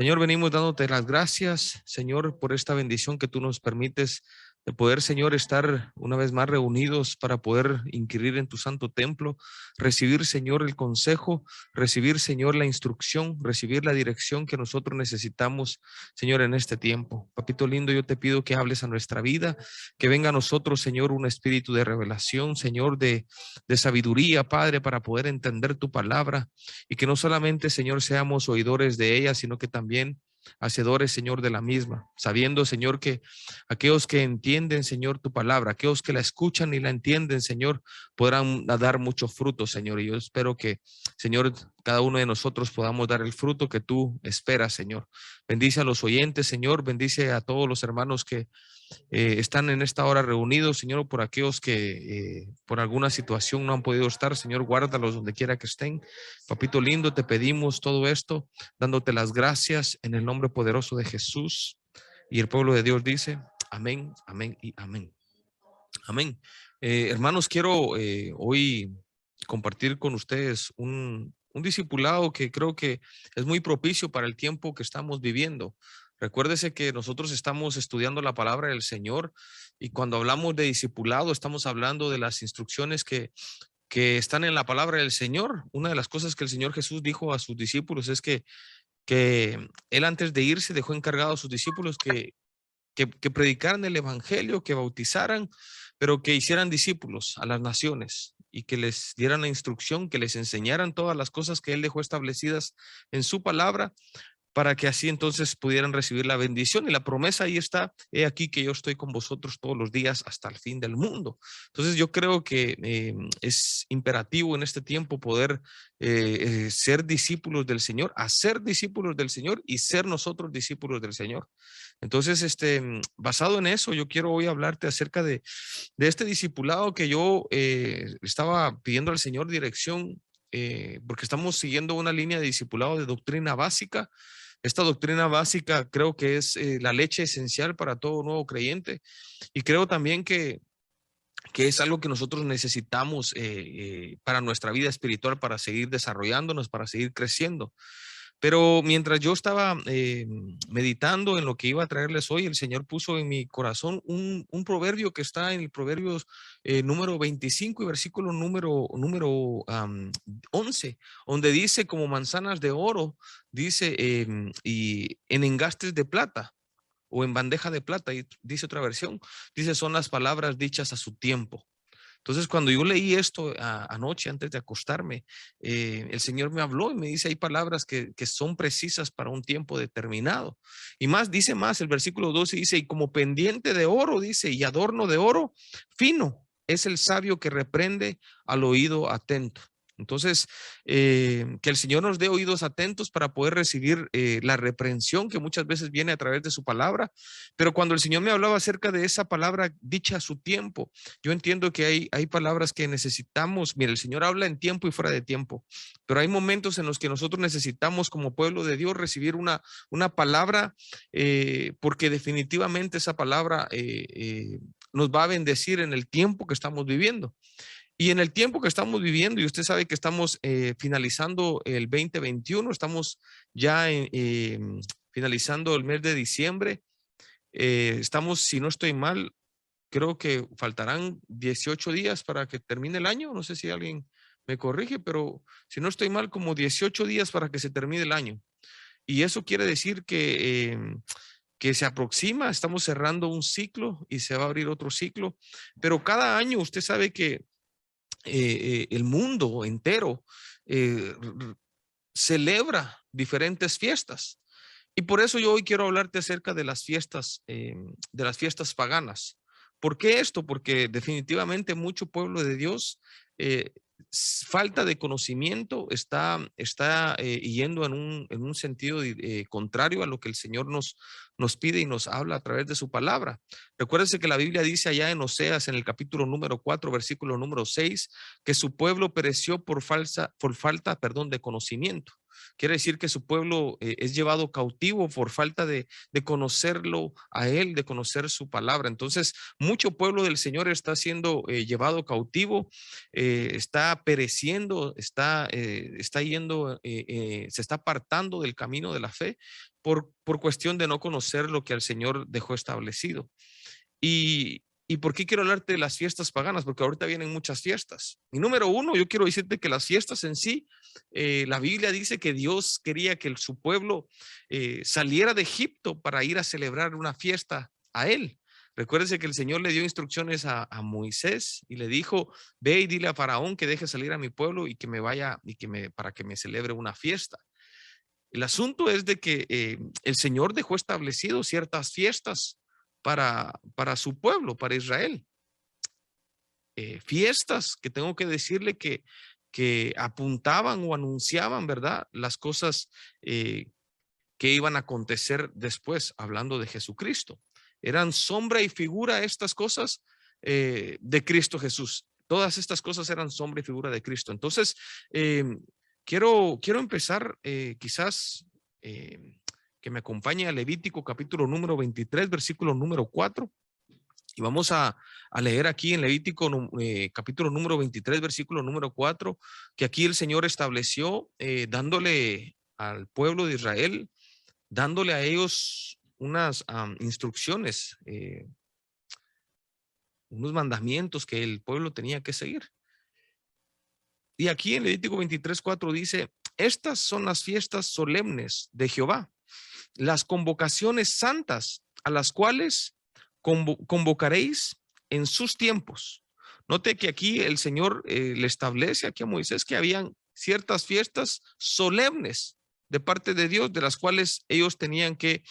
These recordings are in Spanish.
Señor, venimos dándote las gracias, Señor, por esta bendición que tú nos permites de poder, Señor, estar una vez más reunidos para poder inquirir en tu santo templo, recibir, Señor, el consejo, recibir, Señor, la instrucción, recibir la dirección que nosotros necesitamos, Señor, en este tiempo. Papito lindo, yo te pido que hables a nuestra vida, que venga a nosotros, Señor, un espíritu de revelación, Señor, de sabiduría, Padre, para poder entender tu palabra y que no solamente, Señor, seamos oidores de ella, sino que también hacedores, Señor, de la misma, sabiendo, Señor, que aquellos que entienden, Señor, tu palabra, aquellos que la escuchan y la entienden, Señor, podrán dar mucho fruto, Señor. Y yo espero que, Señor, cada uno de nosotros podamos dar el fruto que tú esperas, Señor. Bendice a los oyentes, Señor, bendice a todos los hermanos que están en esta hora reunidos, Señor, por aquellos que por alguna situación no han podido estar, Señor, guárdalos donde quiera que estén. Papito lindo, te pedimos todo esto, dándote las gracias en el nombre poderoso de Jesús. Y el pueblo de Dios dice, amén, amén y amén. Amén. Hermanos, quiero hoy compartir con ustedes un discipulado que creo que es muy propicio para el tiempo que estamos viviendo. Recuérdese que nosotros estamos estudiando la palabra del Señor y cuando hablamos de discipulado estamos hablando de las instrucciones que están en la palabra del Señor. Una de las cosas que el Señor Jesús dijo a sus discípulos es que él antes de irse dejó encargado a sus discípulos que predicaran el evangelio, que bautizaran, pero que hicieran discípulos a las naciones y que les dieran la instrucción, que les enseñaran todas las cosas que él dejó establecidas en su palabra para que así entonces pudieran recibir la bendición y la promesa ahí está, he aquí que yo estoy con vosotros todos los días hasta el fin del mundo. Entonces yo creo que es imperativo en este tiempo poder ser discípulos del Señor, hacer discípulos del Señor y ser nosotros discípulos del Señor. Entonces, basado en eso, yo quiero hoy hablarte acerca de este discipulado que yo estaba pidiendo al Señor dirección porque estamos siguiendo una línea de discipulado de doctrina básica. Esta doctrina básica creo que es la leche esencial para todo nuevo creyente y creo también que es algo que nosotros necesitamos para nuestra vida espiritual, para seguir desarrollándonos, para seguir creciendo. Pero mientras yo estaba meditando en lo que iba a traerles hoy, el Señor puso en mi corazón un proverbio que está en el Proverbios número 25 y versículo número 11, donde dice como manzanas de oro, dice, y en engastes de plata o en bandeja de plata, y dice otra versión, dice son las palabras dichas a su tiempo. Entonces, cuando yo leí esto anoche antes de acostarme, el Señor me habló y me dice, hay palabras que son precisas para un tiempo determinado. Y más, dice más, el versículo 12 dice, y como pendiente de oro, dice, y adorno de oro fino, es el sabio que reprende al oído atento. Entonces, que el Señor nos dé oídos atentos para poder recibir la reprensión que muchas veces viene a través de su palabra. Pero cuando el Señor me hablaba acerca de esa palabra dicha a su tiempo, yo entiendo que hay palabras que necesitamos. Mira, el Señor habla en tiempo y fuera de tiempo, pero hay momentos en los que nosotros necesitamos como pueblo de Dios recibir una palabra porque definitivamente esa palabra nos va a bendecir en el tiempo que estamos viviendo. Y en el tiempo que estamos viviendo, y usted sabe que estamos finalizando el 2021, estamos ya finalizando el mes de diciembre, estamos, si no estoy mal, creo que faltarán 18 días para que termine el año. No sé si alguien me corrige, pero si no estoy mal, como 18 días para que se termine el año. Y eso quiere decir que se aproxima, estamos cerrando un ciclo y se va a abrir otro ciclo. Pero cada año usted sabe que el mundo entero celebra diferentes fiestas. Y por eso yo hoy quiero hablarte acerca de las fiestas paganas. ¿Por qué esto? Porque definitivamente mucho pueblo de Dios, eh, falta de conocimiento, está yendo en un sentido contrario a lo que el Señor nos pide y nos habla a través de su palabra. Recuérdense que la Biblia dice allá en Oseas, en el capítulo número 4, versículo número 6, que su pueblo pereció por falta, perdón, de conocimiento. Quiere decir que su pueblo es llevado cautivo por falta de conocerlo a él, de conocer su palabra. Entonces, mucho pueblo del Señor está siendo llevado cautivo, está pereciendo, está yendo, se está apartando del camino de la fe por cuestión de no conocer lo que el Señor dejó establecido. ¿Y por qué quiero hablarte de las fiestas paganas? Porque ahorita vienen muchas fiestas. Y número uno, yo quiero decirte que las fiestas en sí, la Biblia dice que Dios quería que su pueblo saliera de Egipto para ir a celebrar una fiesta a él. Recuérdese que el Señor le dio instrucciones a Moisés y le dijo: ve y dile a Faraón que deje salir a mi pueblo y que me vaya para que me celebre una fiesta. El asunto es de que el Señor dejó establecido ciertas fiestas para su pueblo, para Israel. Fiestas que tengo que decirle que apuntaban o anunciaban, ¿verdad? Las cosas que iban a acontecer después, hablando de Jesucristo. Eran sombra y figura estas cosas de Cristo Jesús. Todas estas cosas eran sombra y figura de Cristo. Entonces, quiero empezar quizás que me acompañe a Levítico capítulo número 23, versículo número 4. Y vamos a leer aquí en Levítico capítulo número 23, versículo número 4, que aquí el Señor estableció dándole al pueblo de Israel, dándole a ellos unas instrucciones, unos mandamientos que el pueblo tenía que seguir. Y aquí en Levítico 23, 4 dice: estas son las fiestas solemnes de Jehová, las convocaciones santas a las cuales convocaréis en sus tiempos. Note que aquí el Señor le establece aquí a Moisés que habían ciertas fiestas solemnes de parte de Dios, de las cuales ellos tenían que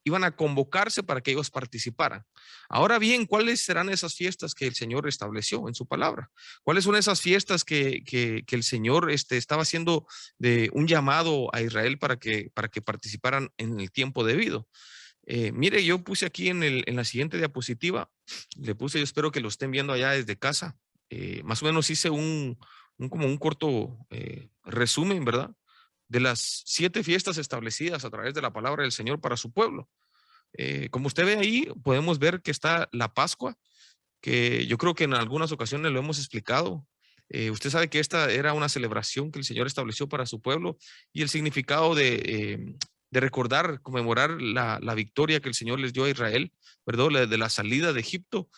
iban a convocarse para que ellos participaran. Ahora bien, ¿cuáles serán esas fiestas que el Señor estableció en su palabra? ¿Cuáles son esas fiestas que el Señor estaba haciendo de un llamado a Israel para que participaran en el tiempo debido? Mire, yo puse aquí en la siguiente diapositiva, le puse, yo espero que lo estén viendo allá desde casa, más o menos hice como un corto resumen, ¿verdad? De las 7 fiestas establecidas a través de la palabra del Señor para su pueblo. Como usted ve ahí, podemos ver que está la Pascua, que yo creo que en algunas ocasiones lo hemos explicado. Usted sabe que esta era una celebración que el Señor estableció para su pueblo y el significado de recordar, conmemorar la victoria que el Señor les dio a Israel, ¿verdad? De la salida de Egipto,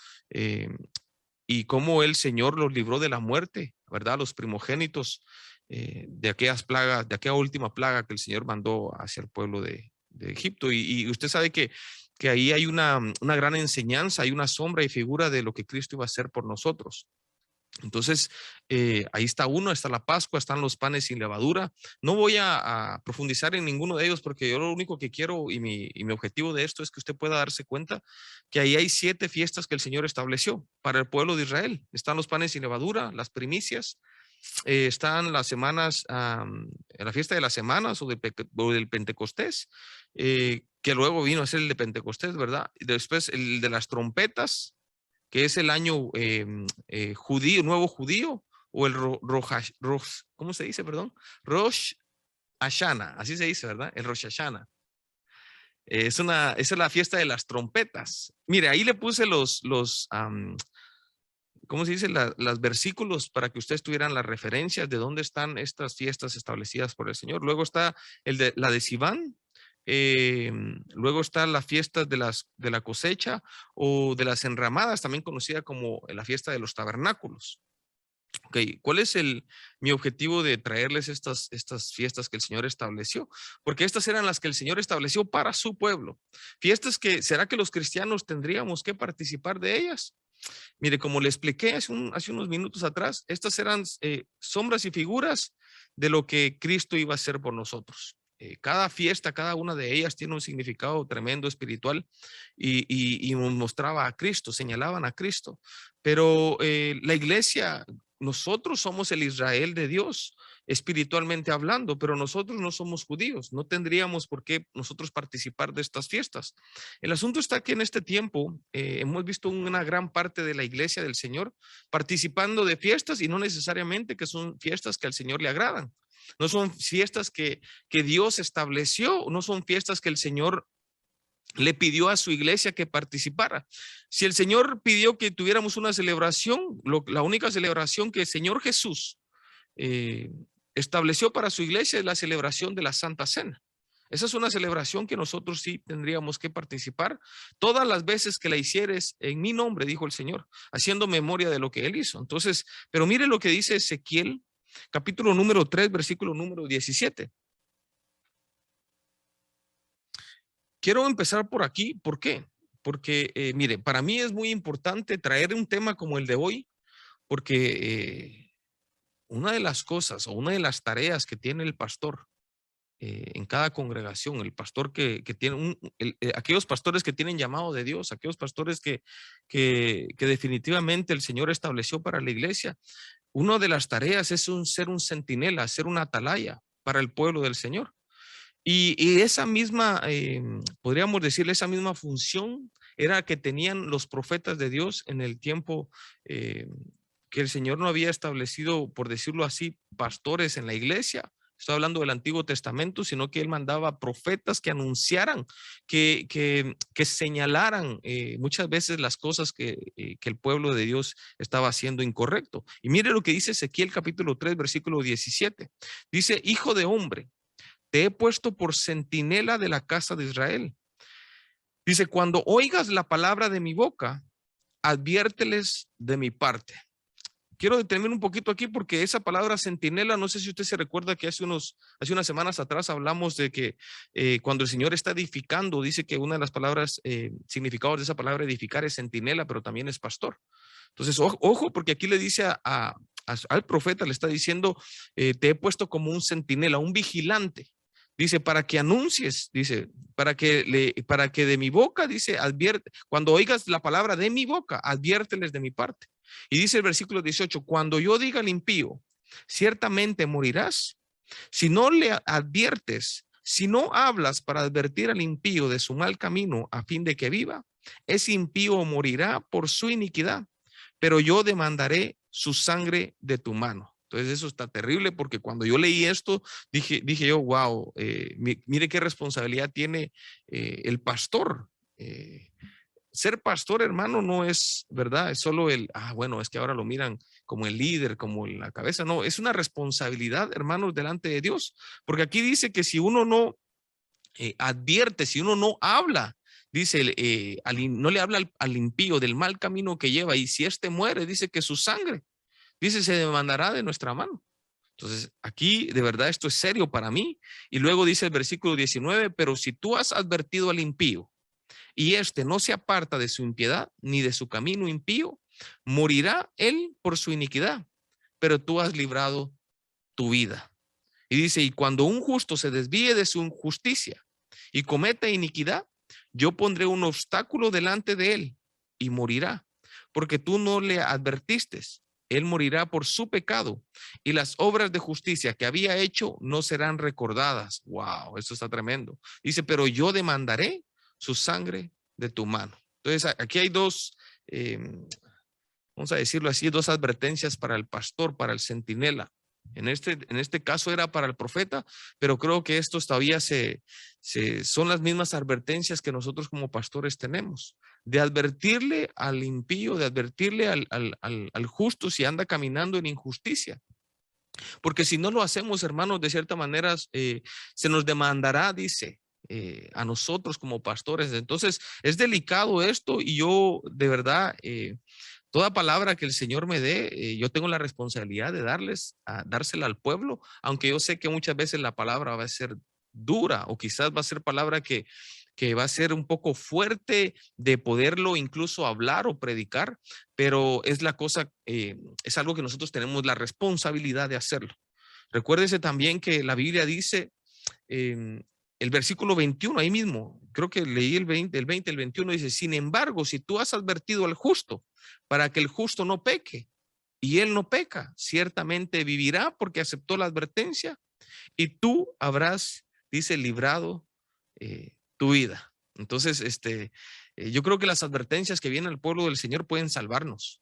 y cómo el Señor los libró de la muerte, ¿verdad? Los primogénitos de aquellas plagas, de aquella última plaga que el Señor mandó hacia el pueblo de Egipto. Y usted sabe que ahí hay una gran enseñanza, hay una sombra y figura de lo que Cristo iba a hacer por nosotros. Entonces, ahí está la Pascua, están los panes sin levadura. No voy a profundizar en ninguno de ellos porque yo lo único que quiero y mi objetivo de esto es que usted pueda darse cuenta que ahí hay 7 fiestas que el Señor estableció para el pueblo de Israel. Están los panes sin levadura, las primicias, están las semanas, la fiesta de las semanas o del Pentecostés, que luego vino a ser el de Pentecostés, ¿verdad? Y después el de las trompetas, que es el año judío, nuevo judío, o el ¿cómo se dice, perdón? Rosh Hashanah, así se dice, ¿verdad? El Rosh Hashanah. Esa es la fiesta de las trompetas. Mire, ahí le puse ¿cómo se dice? Las versículos para que ustedes tuvieran las referencias de dónde están estas fiestas establecidas por el Señor. Luego está la de Sivan. Luego está la fiesta de la cosecha o de las enramadas, también conocida como la fiesta de los tabernáculos. Ok, ¿cuál es mi objetivo de traerles estas fiestas que el Señor estableció? Porque estas eran las que el Señor estableció para su pueblo. Fiestas que, ¿será que los cristianos tendríamos que participar de ellas? Mire, como le expliqué hace unos minutos atrás, estas eran sombras y figuras de lo que Cristo iba a hacer por nosotros. Cada fiesta, cada una de ellas tiene un significado tremendo espiritual y nos mostraba a Cristo, señalaban a Cristo. Pero la iglesia, nosotros somos el Israel de Dios, espiritualmente hablando, pero nosotros no somos judíos, no tendríamos por qué nosotros participar de estas fiestas. El asunto está que en este tiempo hemos visto una gran parte de la iglesia del Señor participando de fiestas y no necesariamente que son fiestas que al Señor le agradan. no son fiestas que Dios estableció, no son fiestas que el Señor le pidió a su iglesia que participara. Si el Señor pidió que tuviéramos una celebración, la única celebración que el Señor Jesús eh, estableció para su iglesia es la celebración de la Santa Cena. Esa es una celebración que nosotros sí tendríamos que participar todas las veces que la hicieres en mi nombre, dijo el Señor, haciendo memoria de lo que Él hizo. Entonces, pero mire lo que dice Ezequiel, capítulo número 3, versículo número 17. Quiero empezar por aquí. ¿Por qué? Porque, mire, para mí es muy importante traer un tema como el de hoy, porque una de las cosas o una de las tareas que tiene el pastor en cada congregación, el pastor que tiene, aquellos pastores que tienen llamado de Dios, aquellos pastores que definitivamente el Señor estableció para la iglesia, una de las tareas es ser un centinela, ser una atalaya para el pueblo del Señor. Y esa misma, podríamos decirle, esa misma función era que tenían los profetas de Dios en el tiempo que el Señor no había establecido, por decirlo así, pastores en la iglesia. Estoy hablando del Antiguo Testamento, sino que Él mandaba profetas que anunciaran, que señalaran muchas veces las cosas que el pueblo de Dios estaba haciendo incorrecto. Y mire lo que dice Ezequiel capítulo 3, versículo 17. Dice, hijo de hombre, te he puesto por centinela de la casa de Israel. Dice, cuando oigas la palabra de mi boca, adviérteles de mi parte. Quiero detenerme un poquito aquí porque esa palabra centinela, no sé si usted se recuerda que hace unas semanas atrás hablamos de que cuando el Señor está edificando, dice que una de las palabras, significados de esa palabra edificar es centinela, pero también es pastor. Entonces, ojo, porque aquí le dice al profeta, le está diciendo, te he puesto como un centinela, un vigilante. Dice, para que anuncies, dice, para que de mi boca, dice, advierte, cuando oigas la palabra de mi boca, adviérteles de mi parte. Y dice el versículo 18, cuando yo diga al impío, ciertamente morirás, si no le adviertes, si no hablas para advertir al impío de su mal camino a fin de que viva, ese impío morirá por su iniquidad, pero yo demandaré su sangre de tu mano. Entonces eso está terrible porque cuando yo leí esto, dije yo, wow, mire qué responsabilidad tiene el pastor. Ser pastor, hermano, no es, ¿verdad? Es solo bueno, es que ahora lo miran como el líder, como la cabeza. No, es una responsabilidad, hermanos, delante de Dios. Porque aquí dice que si uno no advierte, si uno no habla, dice, no le habla al impío del mal camino que lleva, y si éste muere, dice que su sangre, dice, se demandará de nuestra mano. Entonces, aquí de verdad esto es serio para mí. Y luego dice el versículo 19, pero si tú has advertido al impío y éste no se aparta de su impiedad ni de su camino impío, morirá él por su iniquidad, pero tú has librado tu vida. Y dice, y cuando un justo se desvíe de su injusticia y cometa iniquidad, yo pondré un obstáculo delante de él y morirá, porque tú no le advertiste. Él morirá por su pecado y las obras de justicia que había hecho no serán recordadas. Wow, esto está tremendo. Dice, pero yo demandaré su sangre de tu mano. Entonces, aquí hay dos, vamos a decirlo así, dos advertencias para el pastor, para el centinela. En este caso era para el profeta, pero creo que estos todavía son las mismas advertencias que nosotros como pastores tenemos, de advertirle al impío, de advertirle al justo si anda caminando en injusticia. Porque si no lo hacemos, hermanos, de cierta manera se nos demandará, dice, a nosotros como pastores. Entonces es delicado esto y yo de verdad, toda palabra que el Señor me dé, yo tengo la responsabilidad de dársela al pueblo, aunque yo sé que muchas veces la palabra va a ser dura o quizás va a ser palabra que va a ser un poco fuerte de poderlo incluso hablar o predicar, pero es la cosa, es algo que nosotros tenemos la responsabilidad de hacerlo. Recuérdese también que la Biblia dice, el versículo 21, ahí mismo, creo que leí el 20, el 21, dice, sin embargo, si tú has advertido al justo para que el justo no peque y él no peca, ciertamente vivirá porque aceptó la advertencia y tú habrás, dice, librado tu vida. Entonces, yo creo que las advertencias que vienen al pueblo del Señor pueden salvarnos.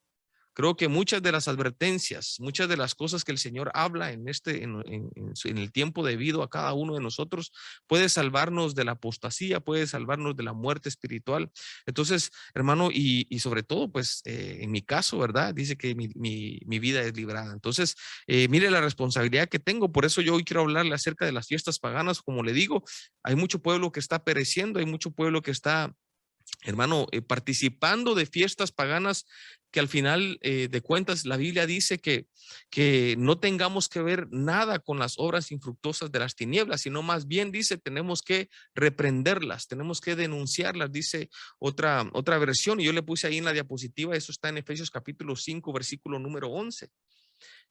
Creo que muchas de las advertencias, muchas de las cosas que el Señor habla en en el tiempo debido a cada uno de nosotros, puede salvarnos de la apostasía, puede salvarnos de la muerte espiritual. Entonces, hermano, y sobre todo, pues, en mi caso, ¿verdad? Dice que mi vida es librada. Entonces, mire la responsabilidad que tengo. Por eso yo hoy quiero hablarle acerca de las fiestas paganas. Como le digo, hay mucho pueblo que está pereciendo, hay mucho pueblo que está, hermano, participando de fiestas paganas que al final de cuentas la Biblia dice que no tengamos que ver nada con las obras infructuosas de las tinieblas, sino más bien dice tenemos que reprenderlas, tenemos que denunciarlas, dice otra versión, y yo le puse ahí en la diapositiva, eso está en Efesios capítulo 5, versículo número 11.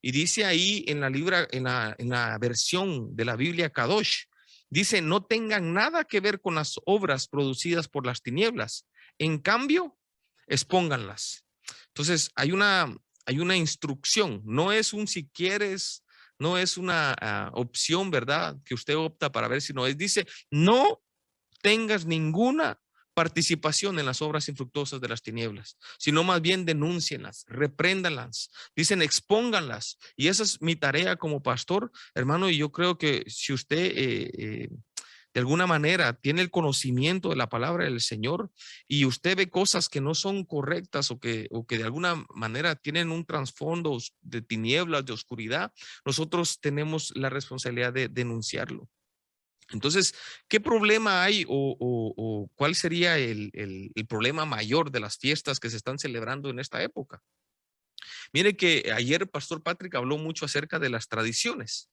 Y dice ahí en en la versión de la Biblia Kadosh, dice, no tengan nada que ver con las obras producidas por las tinieblas. En cambio, expónganlas. Entonces, hay una instrucción, no es un si quieres, no es una opción, ¿verdad? Que usted opta para ver si no es. Dice, no tengas ninguna participación en las obras infructuosas de las tinieblas, sino más bien denúncienlas, repréndanlas, dicen expónganlas. Y esa es mi tarea como pastor, hermano, y yo creo que si usted de alguna manera tiene el conocimiento de la palabra del Señor y usted ve cosas que no son correctas o que de alguna manera tienen un trasfondo de tinieblas, de oscuridad, nosotros tenemos la responsabilidad de denunciarlo. Entonces, ¿qué problema hay o cuál sería el problema mayor de las fiestas que se están celebrando en esta época? Mire que ayer Pastor Patrick habló mucho acerca de las tradiciones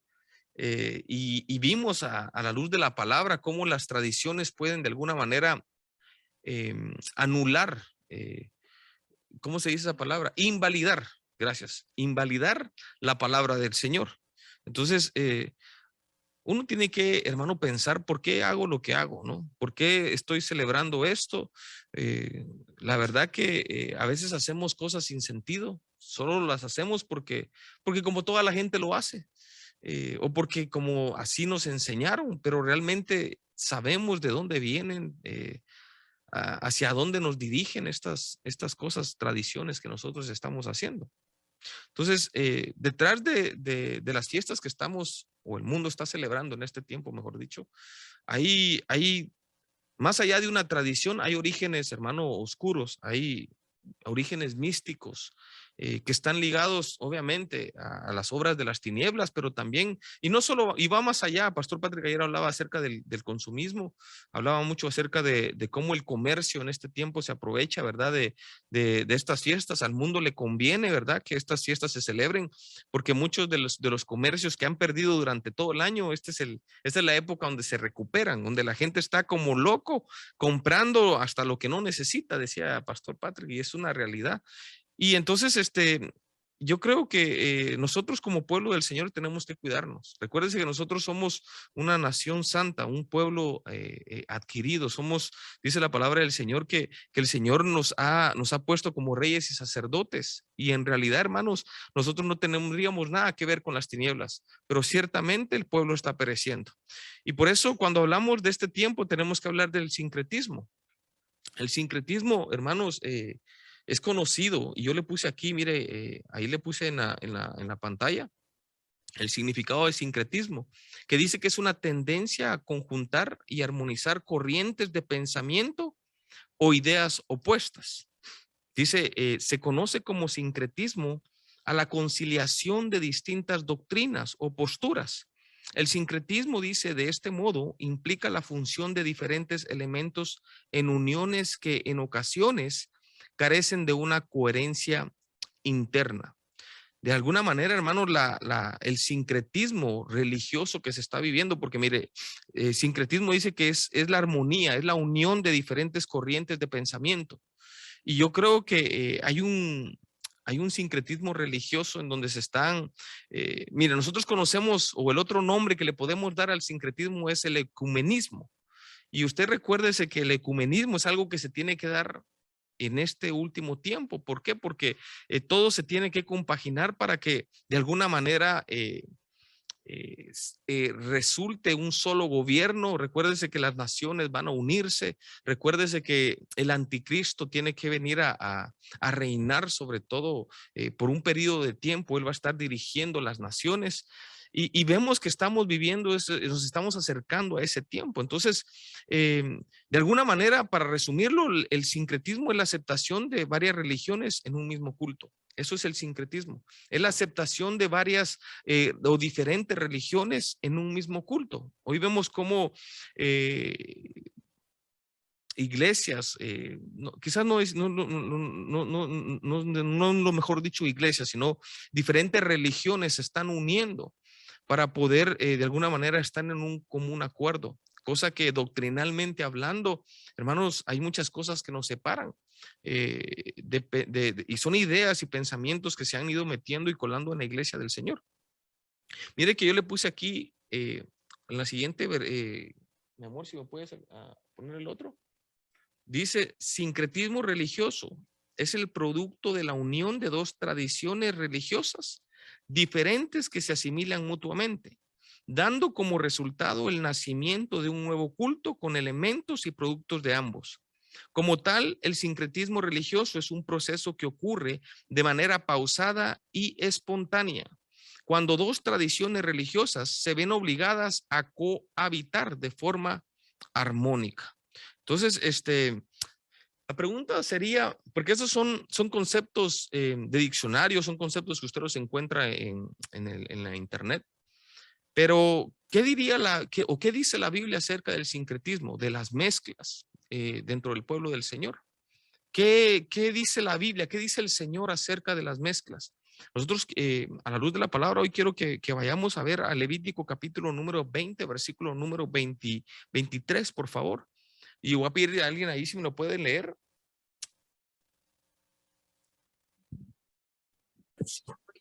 y vimos a la luz de la palabra cómo las tradiciones pueden de alguna manera anular, ¿cómo se dice esa palabra? Invalidar, gracias, invalidar la palabra del Señor. Entonces, uno tiene que, hermano, pensar por qué hago lo que hago, ¿no? ¿Por qué estoy celebrando esto? La verdad que a veces hacemos cosas sin sentido, solo las hacemos porque como toda la gente lo hace, o porque como así nos enseñaron, pero realmente sabemos de dónde vienen, hacia dónde nos dirigen estas cosas, tradiciones que nosotros estamos haciendo. Entonces, detrás de las fiestas que estamos, o el mundo está celebrando en este tiempo, mejor dicho, hay más allá de una tradición, hay orígenes, hermano, oscuros, hay orígenes místicos que están ligados, obviamente, a las obras de las tinieblas, pero también, y no solo, y va más allá. Pastor Patrick ayer hablaba acerca del consumismo, hablaba mucho acerca de cómo el comercio en este tiempo se aprovecha, ¿verdad? De estas fiestas. Al mundo le conviene, ¿verdad? Que estas fiestas se celebren, porque muchos de los comercios que han perdido durante todo el año, esta es la época donde se recuperan, donde la gente está como loco comprando hasta lo que no necesita, decía Pastor Patrick, y es una realidad. Y entonces, yo creo que nosotros como pueblo del Señor tenemos que cuidarnos. Recuérdense que nosotros somos una nación santa, un pueblo adquirido. Somos, dice la palabra del Señor, que el Señor nos ha puesto como reyes y sacerdotes. Y en realidad, hermanos, nosotros no tendríamos nada que ver con las tinieblas, pero ciertamente el pueblo está pereciendo. Y por eso cuando hablamos de este tiempo tenemos que hablar del sincretismo. El sincretismo, hermanos, es conocido y yo le puse aquí, mire, ahí le puse en la pantalla el significado de sincretismo, que dice que es una tendencia a conjuntar y armonizar corrientes de pensamiento o ideas opuestas. Dice, se conoce como sincretismo a la conciliación de distintas doctrinas o posturas. El sincretismo, dice, de este modo, implica la función de diferentes elementos en uniones que en ocasiones carecen de una coherencia interna. De alguna manera, hermano, el sincretismo religioso que se está viviendo, porque mire, sincretismo dice que es la armonía, es la unión de diferentes corrientes de pensamiento. Y yo creo que hay un sincretismo religioso en donde se están, mire, nosotros conocemos, o el otro nombre que le podemos dar al sincretismo es el ecumenismo. Y usted recuérdese que el ecumenismo es algo que se tiene que dar en este último tiempo. ¿Por qué? Porque todo se tiene que compaginar para que de alguna manera resulte un solo gobierno. Recuérdese que las naciones van a unirse. Recuérdese que el anticristo tiene que venir a reinar, sobre todo por un periodo de tiempo. Él va a estar dirigiendo las naciones. Y vemos que estamos viviendo, nos estamos acercando a ese tiempo. Entonces, de alguna manera, para resumirlo, el sincretismo es la aceptación de varias religiones en un mismo culto. Eso es el sincretismo. Es la aceptación de varias o diferentes religiones en un mismo culto. Hoy vemos cómo iglesias, quizás no es no lo mejor dicho iglesias, sino diferentes religiones se están uniendo para poder de alguna manera estar en un común acuerdo, cosa que doctrinalmente hablando, hermanos, hay muchas cosas que nos separan y son ideas y pensamientos que se han ido metiendo y colando en la iglesia del Señor. Mire que yo le puse aquí en la siguiente, mi amor, si me puedes poner el otro. Dice, sincretismo religioso es el producto de la unión de dos tradiciones religiosas diferentes que se asimilan mutuamente, dando como resultado el nacimiento de un nuevo culto con elementos y productos de ambos. Como tal, el sincretismo religioso es un proceso que ocurre de manera pausada y espontánea, cuando dos tradiciones religiosas se ven obligadas a cohabitar de forma armónica. Entonces, la pregunta sería, porque esos son conceptos de diccionario, son conceptos que usted los encuentra en la internet, pero ¿qué diría qué dice la Biblia acerca del sincretismo, de las mezclas dentro del pueblo del Señor? ¿Qué dice la Biblia? ¿Qué dice el Señor acerca de las mezclas? Nosotros, a la luz de la palabra, hoy quiero que vayamos a ver a Levítico capítulo número 20, versículo número 23, por favor. Y voy a pedirle a alguien ahí si me lo puede leer.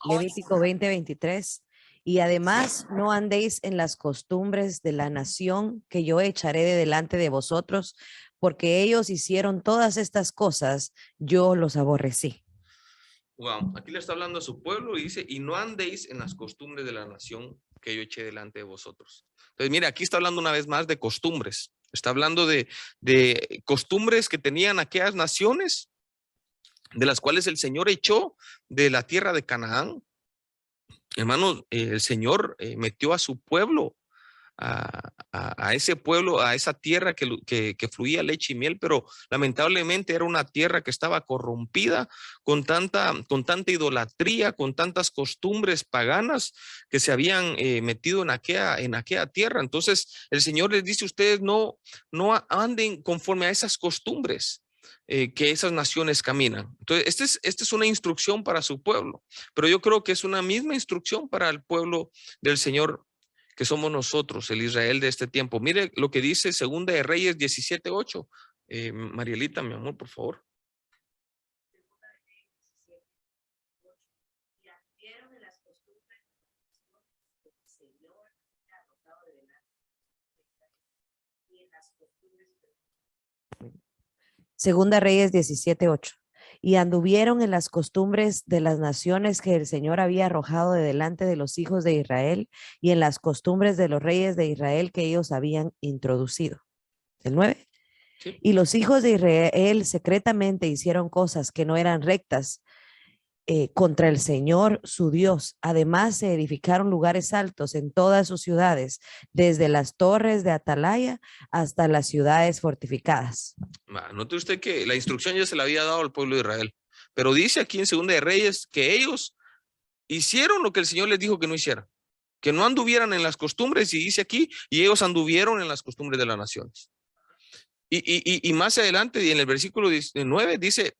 Levítico 20:23. Y además no andéis en las costumbres de la nación que yo echaré de delante de vosotros, porque ellos hicieron todas estas cosas, yo los aborrecí. Wow, aquí le está hablando a su pueblo y dice, y no andéis en las costumbres de la nación que yo eché delante de vosotros. Entonces, mire, aquí está hablando una vez más de costumbres. Está hablando de costumbres que tenían aquellas naciones de las cuales el Señor echó de la tierra de Canaán. Hermanos, el Señor metió a su pueblo a ese pueblo, a esa tierra que fluía leche y miel, pero lamentablemente era una tierra que estaba corrompida con tanta idolatría, con tantas costumbres paganas que se habían metido en aquella tierra. Entonces el Señor les dice, ustedes no anden conforme a esas costumbres que esas naciones caminan. Entonces esta es una instrucción para su pueblo, pero yo creo que es una misma instrucción para el pueblo del Señor, que somos nosotros, el Israel de este tiempo. Mire lo que dice Segunda de Reyes 17:8. Marielita, mi amor, por favor. Segunda Reyes 17:8. Y anduvieron en las costumbres de las naciones que el Señor había arrojado de delante de los hijos de Israel y en las costumbres de los reyes de Israel que ellos habían introducido. El 9. Sí. Y los hijos de Israel secretamente hicieron cosas que no eran rectas contra el Señor su Dios. Además se edificaron lugares altos en todas sus ciudades, desde las torres de Atalaya hasta las ciudades fortificadas. Note usted que la instrucción ya se la había dado al pueblo de Israel, pero dice aquí en Segunda de Reyes que ellos hicieron lo que el Señor les dijo que no hicieran, que no anduvieran en las costumbres, y dice aquí, y ellos anduvieron en las costumbres de las naciones. Y más adelante, y en el versículo 9 dice,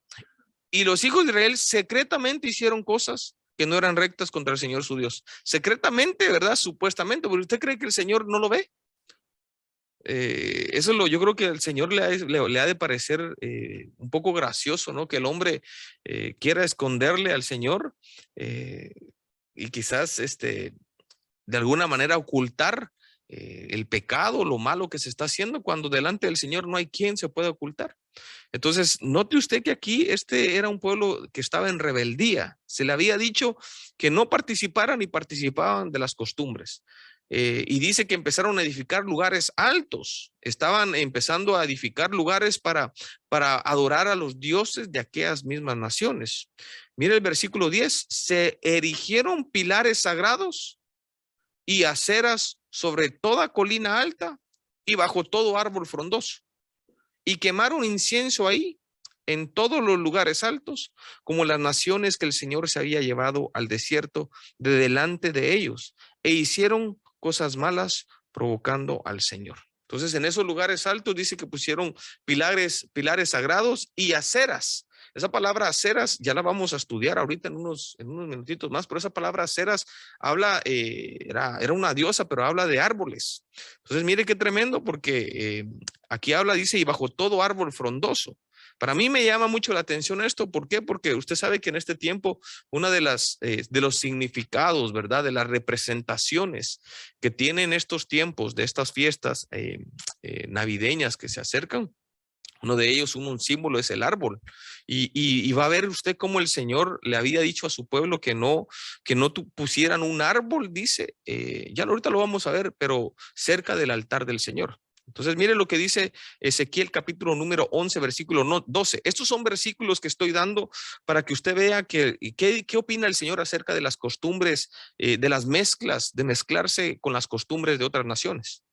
y los hijos de Israel secretamente hicieron cosas que no eran rectas contra el Señor su Dios. Secretamente, ¿verdad? Supuestamente, porque usted cree que el Señor no lo ve. Yo creo que al Señor le ha de parecer un poco gracioso, ¿no? Que el hombre quiera esconderle al Señor y quizás de alguna manera ocultar el pecado, lo malo que se está haciendo, cuando delante del Señor no hay quien se pueda ocultar. Entonces, note usted que aquí este era un pueblo que estaba en rebeldía. Se le había dicho que no participaran ni participaban de las costumbres. Y dice que empezaron a edificar lugares altos. Estaban empezando a edificar lugares para adorar a los dioses de aquellas mismas naciones. Mire el versículo 10. Se erigieron pilares sagrados y aceras sobre toda colina alta y bajo todo árbol frondoso. Y quemaron incienso ahí, en todos los lugares altos, como las naciones que el Señor se había llevado al desierto de delante de ellos, e hicieron cosas malas provocando al Señor. Entonces, en esos lugares altos dice que pusieron pilares sagrados y aceras. Esa palabra aceras ya la vamos a estudiar ahorita en unos minutitos más, pero esa palabra aceras habla, era una diosa, pero habla de árboles. Entonces, mire qué tremendo, porque aquí habla, dice, y bajo todo árbol frondoso. Para mí me llama mucho la atención esto. ¿Por qué? Porque usted sabe que en este tiempo una de los significados, ¿verdad? De las representaciones que tienen estos tiempos de estas fiestas navideñas que se acercan, uno de ellos, un símbolo es el árbol. Y va a ver usted cómo el Señor le había dicho a su pueblo que no pusieran un árbol, dice, ya ahorita lo vamos a ver, pero cerca del altar del Señor. Entonces, mire lo que dice Ezequiel capítulo número 11, versículo 12. Estos son versículos que estoy dando para que usted vea qué opina el Señor acerca de las costumbres, de las mezclas, de mezclarse con las costumbres de otras naciones.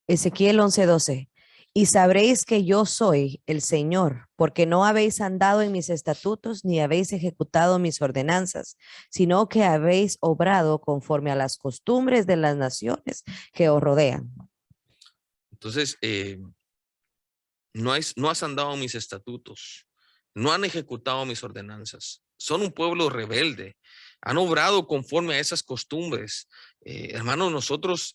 Ezequiel 11:12. Y sabréis que yo soy el Señor, porque no habéis andado en mis estatutos, ni habéis ejecutado mis ordenanzas, sino que habéis obrado conforme a las costumbres de las naciones que os rodean. Entonces, no has andado en mis estatutos, no han ejecutado mis ordenanzas. Son un pueblo rebelde, han obrado conforme a esas costumbres. Hermanos, nosotros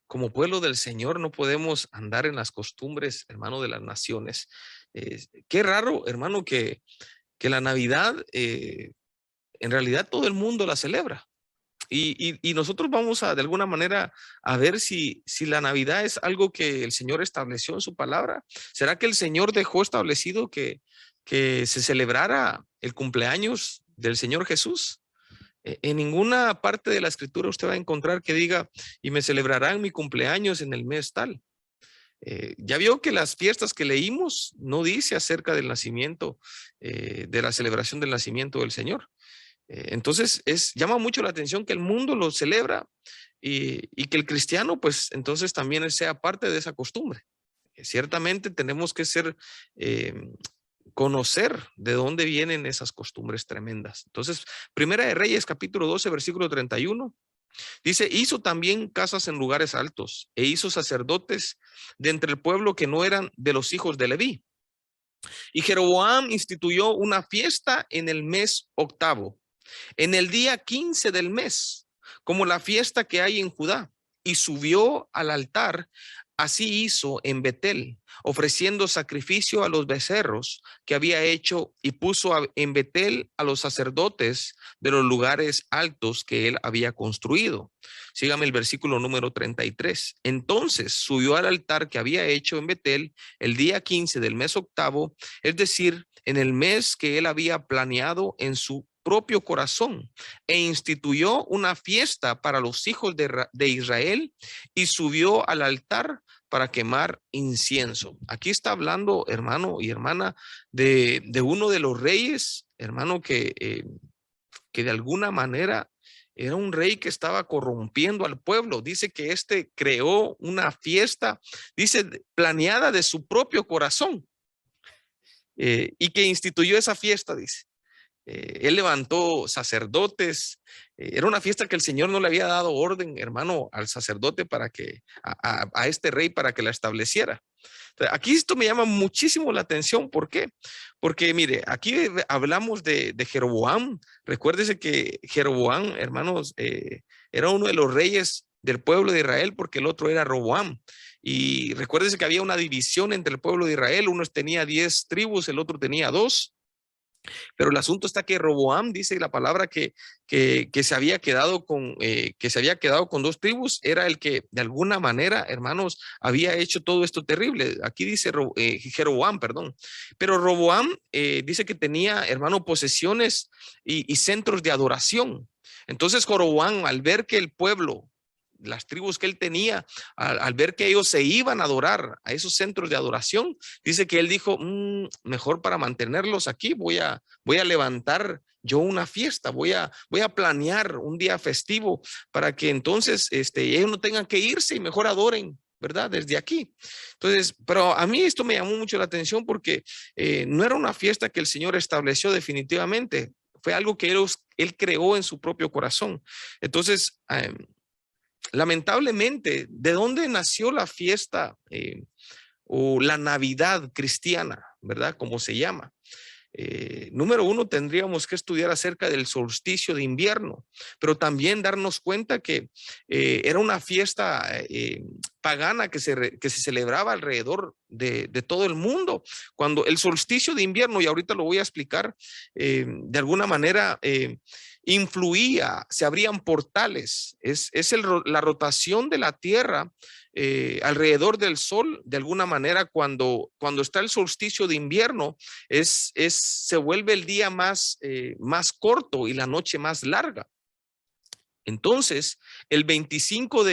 como pueblo del Señor no podemos andar en las costumbres, hermano, de las naciones. Qué raro, hermano, que la Navidad, en realidad todo el mundo la celebra. Y nosotros vamos de alguna manera a ver si la Navidad es algo que el Señor estableció en su palabra. ¿Será que el Señor dejó establecido que se celebrara el cumpleaños del Señor Jesús? En ninguna parte de la escritura usted va a encontrar que diga, y me celebrarán mi cumpleaños en el mes tal. Ya vio que las fiestas que leímos no dice acerca del nacimiento, de la celebración del nacimiento del Señor. Entonces llama mucho la atención que el mundo lo celebra y que el cristiano pues entonces también sea parte de esa costumbre. Ciertamente tenemos que conocer de dónde vienen esas costumbres tremendas. Entonces, Primera de Reyes capítulo 12 versículo 31 dice, hizo también casas en lugares altos e hizo sacerdotes de entre el pueblo que no eran de los hijos de Leví. Y Jeroboam instituyó una fiesta en el mes octavo, en el día 15 del mes, como la fiesta que hay en Judá, y subió al altar. Así hizo en Betel, ofreciendo sacrificio a los becerros que había hecho, y puso en Betel a los sacerdotes de los lugares altos que él había construido. Sígame el versículo número 33. Entonces subió al altar que había hecho en Betel el día 15 del mes octavo, es decir, en el mes que él había planeado en su propio corazón, e instituyó una fiesta para los hijos de Israel, y subió al altar para quemar incienso. Aquí está hablando, hermano y hermana, de uno de los reyes, hermano, que de alguna manera era un rey que estaba corrompiendo al pueblo. Dice que creó una fiesta, dice, planeada de su propio corazón, y que instituyó esa fiesta, dice. Él levantó sacerdotes. Era una fiesta que el Señor no le había dado orden, hermano, al sacerdote para que, a este rey para que la estableciera. Entonces, aquí esto me llama muchísimo la atención. ¿Por qué? Porque mire, aquí hablamos de Jeroboam. Recuérdese que Jeroboam, hermanos, era uno de los reyes del pueblo de Israel, porque el otro era Roboam. Y recuérdese que había una división entre el pueblo de Israel. Uno tenía 10 tribus, el otro tenía 2. Pero el asunto está que Roboam, dice la palabra, que se había quedado con dos tribus, era el que de alguna manera, hermanos, había hecho todo esto terrible. Aquí dice Jeroboam, perdón. Pero Roboam dice que tenía, hermano, posesiones y centros de adoración. Entonces Jeroboam, al ver que el pueblo, las tribus que él tenía, al ver que ellos se iban a adorar a esos centros de adoración, dice que él dijo, mejor para mantenerlos aquí voy a levantar yo una fiesta, voy a planear un día festivo para que entonces ellos no tengan que irse y mejor adoren, ¿verdad? Desde aquí. Entonces, pero a mí esto me llamó mucho la atención porque no era una fiesta que el Señor estableció definitivamente, fue algo que él creó en su propio corazón. Entonces, lamentablemente, ¿de dónde nació la fiesta o la Navidad cristiana, verdad? Como se llama. Número uno, tendríamos que estudiar acerca del solsticio de invierno, pero también darnos cuenta que era una fiesta pagana que se celebraba alrededor de todo el mundo. Cuando el solsticio de invierno, y ahorita lo voy a explicar, de alguna manera influía, se abrían portales, es la rotación de la Tierra alrededor del sol. De alguna manera, cuando está el solsticio de invierno, se vuelve el día más corto y la noche más larga. Entonces, el 21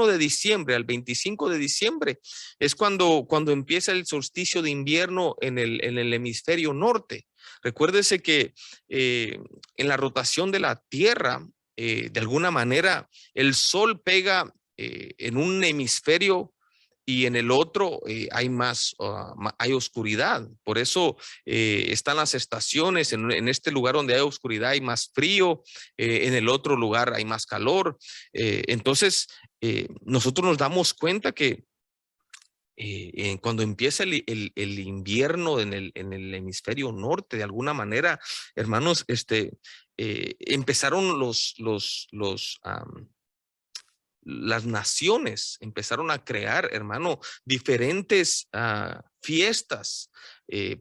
de diciembre al 25 de diciembre es cuando empieza el solsticio de invierno en el hemisferio norte. Recuérdese que en la rotación de la Tierra, de alguna manera, el sol pega en un hemisferio y en el otro hay oscuridad. Por eso están las estaciones. En este lugar donde hay oscuridad hay más frío, en el otro lugar hay más calor. Entonces, nosotros nos damos cuenta que cuando empieza el invierno en el hemisferio norte, de alguna manera, hermanos, empezaron las naciones empezaron a crear, hermano, diferentes fiestas,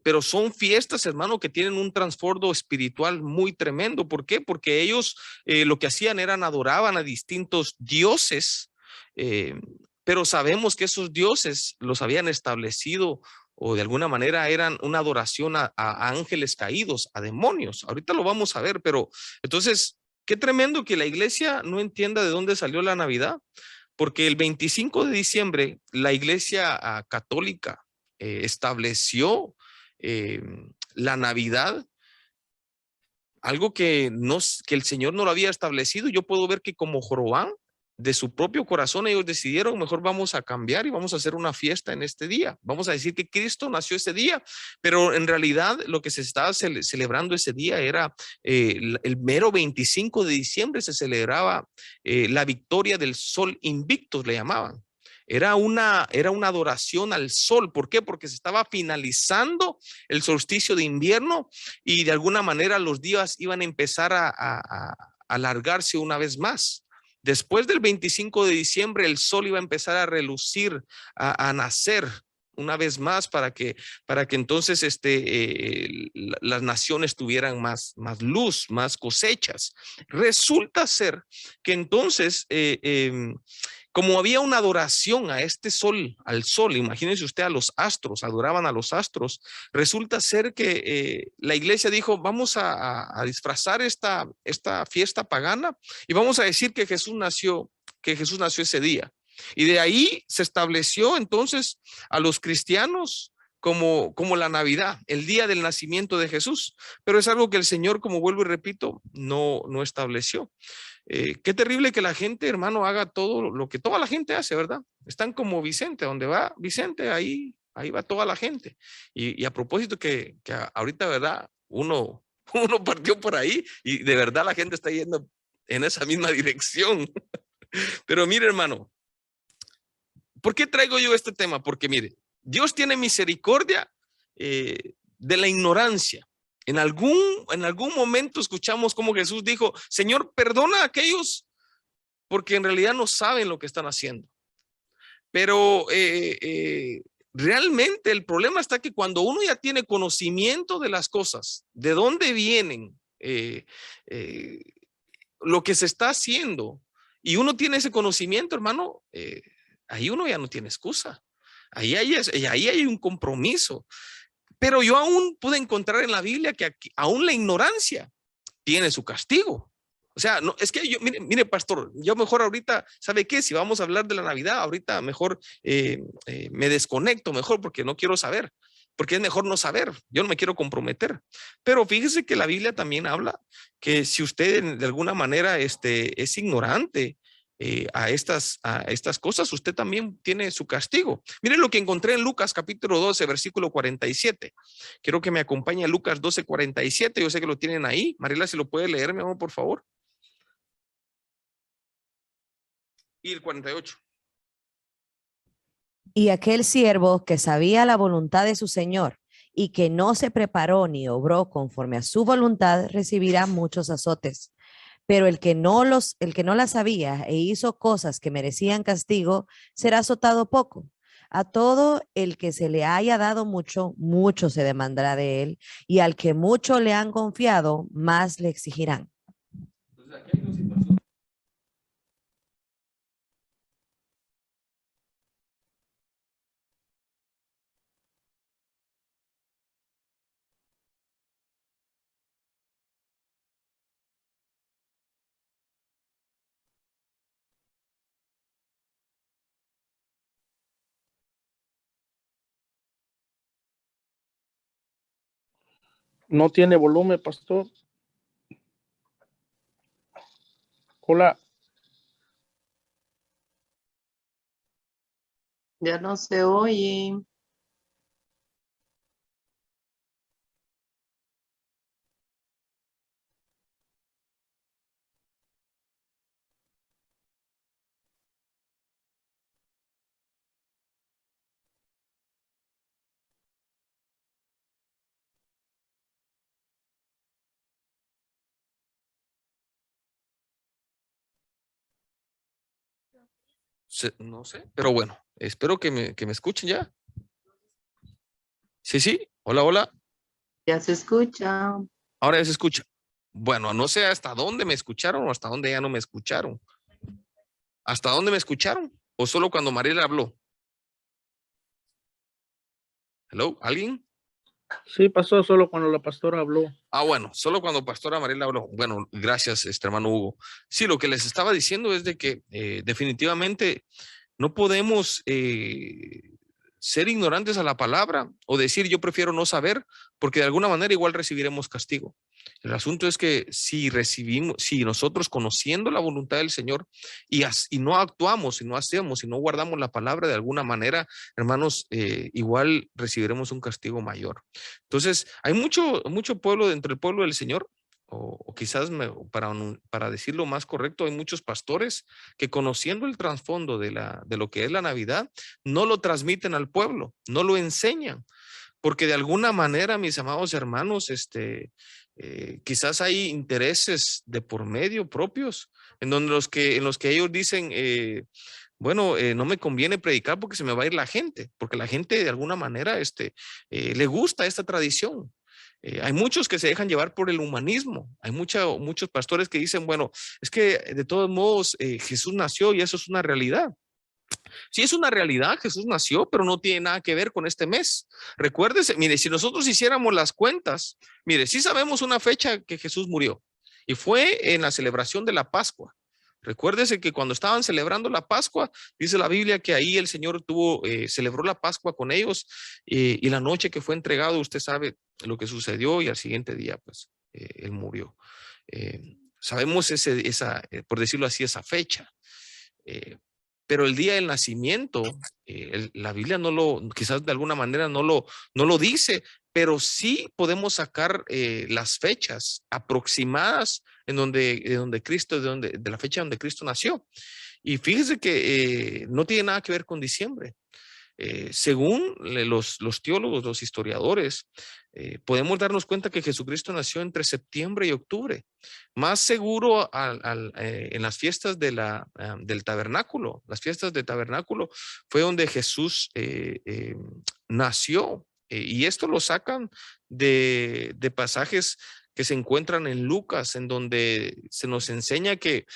pero son fiestas, hermano, que tienen un trasfondo espiritual muy tremendo. ¿Por qué? Porque ellos lo que hacían eran adoraban a distintos dioses, eh, pero sabemos que esos dioses los habían establecido o de alguna manera eran una adoración a ángeles caídos, a demonios. Ahorita lo vamos a ver, pero entonces qué tremendo que la iglesia no entienda de dónde salió la Navidad, porque el 25 de diciembre la iglesia católica estableció eh, la Navidad, algo que el Señor no lo había establecido. Yo puedo ver que como Jorobán, de su propio corazón, ellos decidieron, mejor vamos a cambiar y vamos a hacer una fiesta en este día. Vamos a decir que Cristo nació ese día, pero en realidad lo que se estaba celebrando ese día era el mero 25 de diciembre se celebraba la victoria del sol invicto, le llamaban. Era una adoración al sol. ¿Por qué? Porque se estaba finalizando el solsticio de invierno y de alguna manera los días iban a empezar a alargarse una vez más. Después del 25 de diciembre, el sol iba a empezar a relucir, a nacer una vez más para que entonces las naciones tuvieran más luz, más cosechas. Resulta ser que entonces como había una adoración a este sol, al sol, imagínense usted a los astros, adoraban a los astros, resulta ser que la iglesia dijo, vamos a disfrazar esta fiesta pagana y vamos a decir que Jesús nació ese día. Y de ahí se estableció entonces a los cristianos como la Navidad, el día del nacimiento de Jesús. Pero es algo que el Señor, como vuelvo y repito, no estableció. Qué terrible que la gente, hermano, haga todo lo que toda la gente hace, ¿verdad? Están como Vicente, donde va Vicente, ahí va toda la gente. Y a propósito que ahorita, ¿verdad? Uno partió por ahí y de verdad la gente está yendo en esa misma dirección. Pero mire, hermano, ¿por qué traigo yo este tema? Porque mire, Dios tiene misericordia de la ignorancia. En algún momento escuchamos como Jesús dijo, Señor, perdona a aquellos porque en realidad no saben lo que están haciendo. Pero realmente el problema está que cuando uno ya tiene conocimiento de las cosas, de dónde vienen, lo que se está haciendo, y uno tiene ese conocimiento, hermano, ahí uno ya no tiene excusa. Ahí hay un compromiso. Pero yo aún pude encontrar en la Biblia que aún la ignorancia tiene su castigo. O sea, no, es que yo, mire, pastor, yo mejor ahorita, ¿sabe qué? Si vamos a hablar de la Navidad, ahorita mejor me desconecto mejor porque no quiero saber, porque es mejor no saber, yo no me quiero comprometer. Pero fíjese que la Biblia también habla que si usted de alguna manera es ignorante a estas cosas, usted también tiene su castigo. Miren lo que encontré en Lucas capítulo 12, versículo 47. Quiero que me acompañe a Lucas 12, 47. Yo sé que lo tienen ahí. Mariela, si lo puede leer, mi amor, por favor. Y el 48. Y aquel siervo que sabía la voluntad de su señor y que no se preparó ni obró conforme a su voluntad, recibirá muchos azotes. Pero el que no la sabía e hizo cosas que merecían castigo, será azotado poco. A todo el que se le haya dado mucho, mucho se demandará de él, y al que mucho le han confiado, más le exigirán. Entonces, aquí hay dos situaciones. No tiene volumen, pastor. Hola. Ya no se oye. No sé, pero bueno, espero que me escuchen ya. Sí, sí. Hola, hola. Ya se escucha. Ahora ya se escucha. Bueno, no sé hasta dónde me escucharon o hasta dónde ya no me escucharon. ¿Hasta dónde me escucharon? ¿O solo cuando Mariela habló? ¿Hello? ¿Alguien? Sí, pasó solo cuando la pastora habló. Ah, bueno, solo cuando Pastora Mariela habló. Bueno, gracias, hermano Hugo. Sí, lo que les estaba diciendo es de que definitivamente no podemos ser ignorantes a la palabra o decir yo prefiero no saber, porque de alguna manera igual recibiremos castigo. El asunto es que si nosotros conociendo la voluntad del Señor y no actuamos, y no hacemos, y no guardamos la palabra de alguna manera, hermanos, igual recibiremos un castigo mayor. Entonces, hay mucho pueblo dentro del pueblo del Señor, o quizás para decirlo más correcto, hay muchos pastores que conociendo el trasfondo de lo que es la Navidad, no lo transmiten al pueblo, no lo enseñan, porque de alguna manera, mis amados hermanos, quizás hay intereses de por medio propios, en los que ellos dicen, bueno, no me conviene predicar porque se me va a ir la gente, porque la gente de alguna manera le gusta esta tradición. Hay muchos que se dejan llevar por el humanismo. Hay muchos pastores que dicen, bueno, es que de todos modos Jesús nació y eso es una realidad. Sí, es una realidad, Jesús nació, pero no tiene nada que ver con este mes. Recuérdese, mire, si nosotros hiciéramos las cuentas, mire, sí sabemos una fecha que Jesús murió y fue en la celebración de la Pascua. Recuérdese que cuando estaban celebrando la Pascua, dice la Biblia que ahí el Señor celebró la Pascua con ellos y la noche que fue entregado, usted sabe lo que sucedió y al siguiente día, pues, él murió. Sabemos por decirlo así, esa fecha. Pero el día del nacimiento, la Biblia quizás de alguna manera no lo dice, pero sí podemos sacar las fechas aproximadas de Cristo, de la fecha donde Cristo nació. Y fíjese que no tiene nada que ver con diciembre. Según los teólogos, los historiadores, podemos darnos cuenta que Jesucristo nació entre septiembre y octubre. Más seguro en las fiestas del tabernáculo. Las fiestas del tabernáculo fue donde Jesús nació. Y esto lo sacan de pasajes que se encuentran en Lucas, en donde se nos enseña que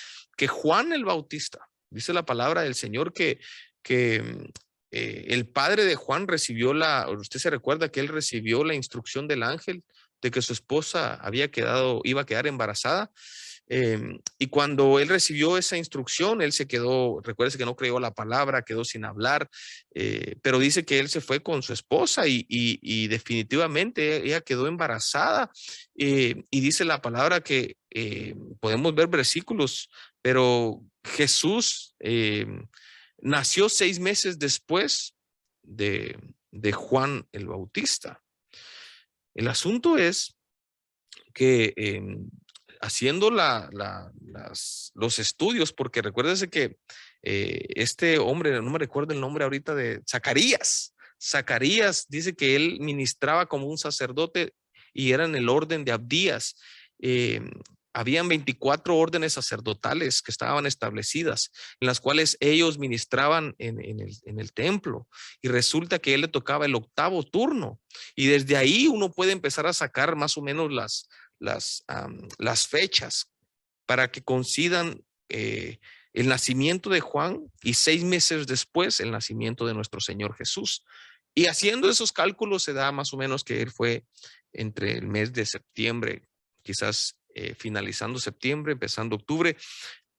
Juan el Bautista, dice la palabra del Señor que el padre de Juan usted se recuerda que él recibió la instrucción del ángel de que su esposa iba a quedar embarazada. Y cuando él recibió esa instrucción, él se quedó, recuérdese que no creyó la palabra, quedó sin hablar, pero dice que él se fue con su esposa y definitivamente ella quedó embarazada. Y dice la palabra que podemos ver versículos, pero Jesús nació 6 meses después de Juan el Bautista. El asunto es que haciendo los estudios, porque recuérdese que este hombre, no me recuerdo el nombre ahorita, de Zacarías dice que él ministraba como un sacerdote y era en el orden de Abdías. Habían 24 órdenes sacerdotales que estaban establecidas, en las cuales ellos ministraban en el templo, y resulta que él le tocaba el 8º turno, y desde ahí uno puede empezar a sacar más o menos las fechas para que coincidan el nacimiento de Juan y 6 meses después el nacimiento de nuestro Señor Jesús. Y haciendo esos cálculos se da más o menos que él fue entre el mes de septiembre, quizás finalizando septiembre, empezando octubre,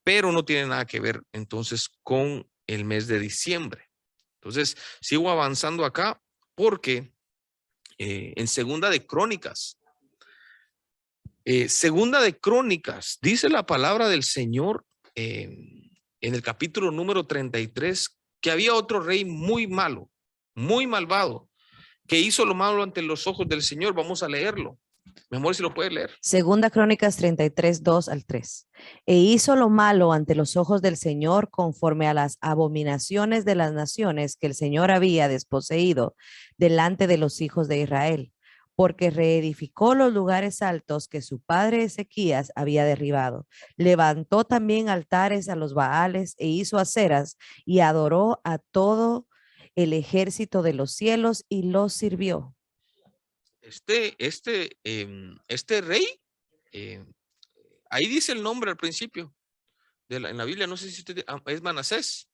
pero no tiene nada que ver entonces con el mes de diciembre. Entonces sigo avanzando acá porque en Segunda de Crónicas, dice la palabra del Señor en el capítulo número 33 que había otro rey muy malo, muy malvado, que hizo lo malo ante los ojos del Señor. Vamos a leerlo. Mi amor, si lo puedes leer. Segunda Crónicas 33, 2 al 3. E hizo lo malo ante los ojos del Señor conforme a las abominaciones de las naciones que el Señor había desposeído delante de los hijos de Israel, porque reedificó los lugares altos que su padre Ezequías había derribado. Levantó también altares a los Baales e hizo aceras y adoró a todo el ejército de los cielos y los sirvió. Este rey, ahí dice el nombre al principio en la Biblia, no sé si es Manasés.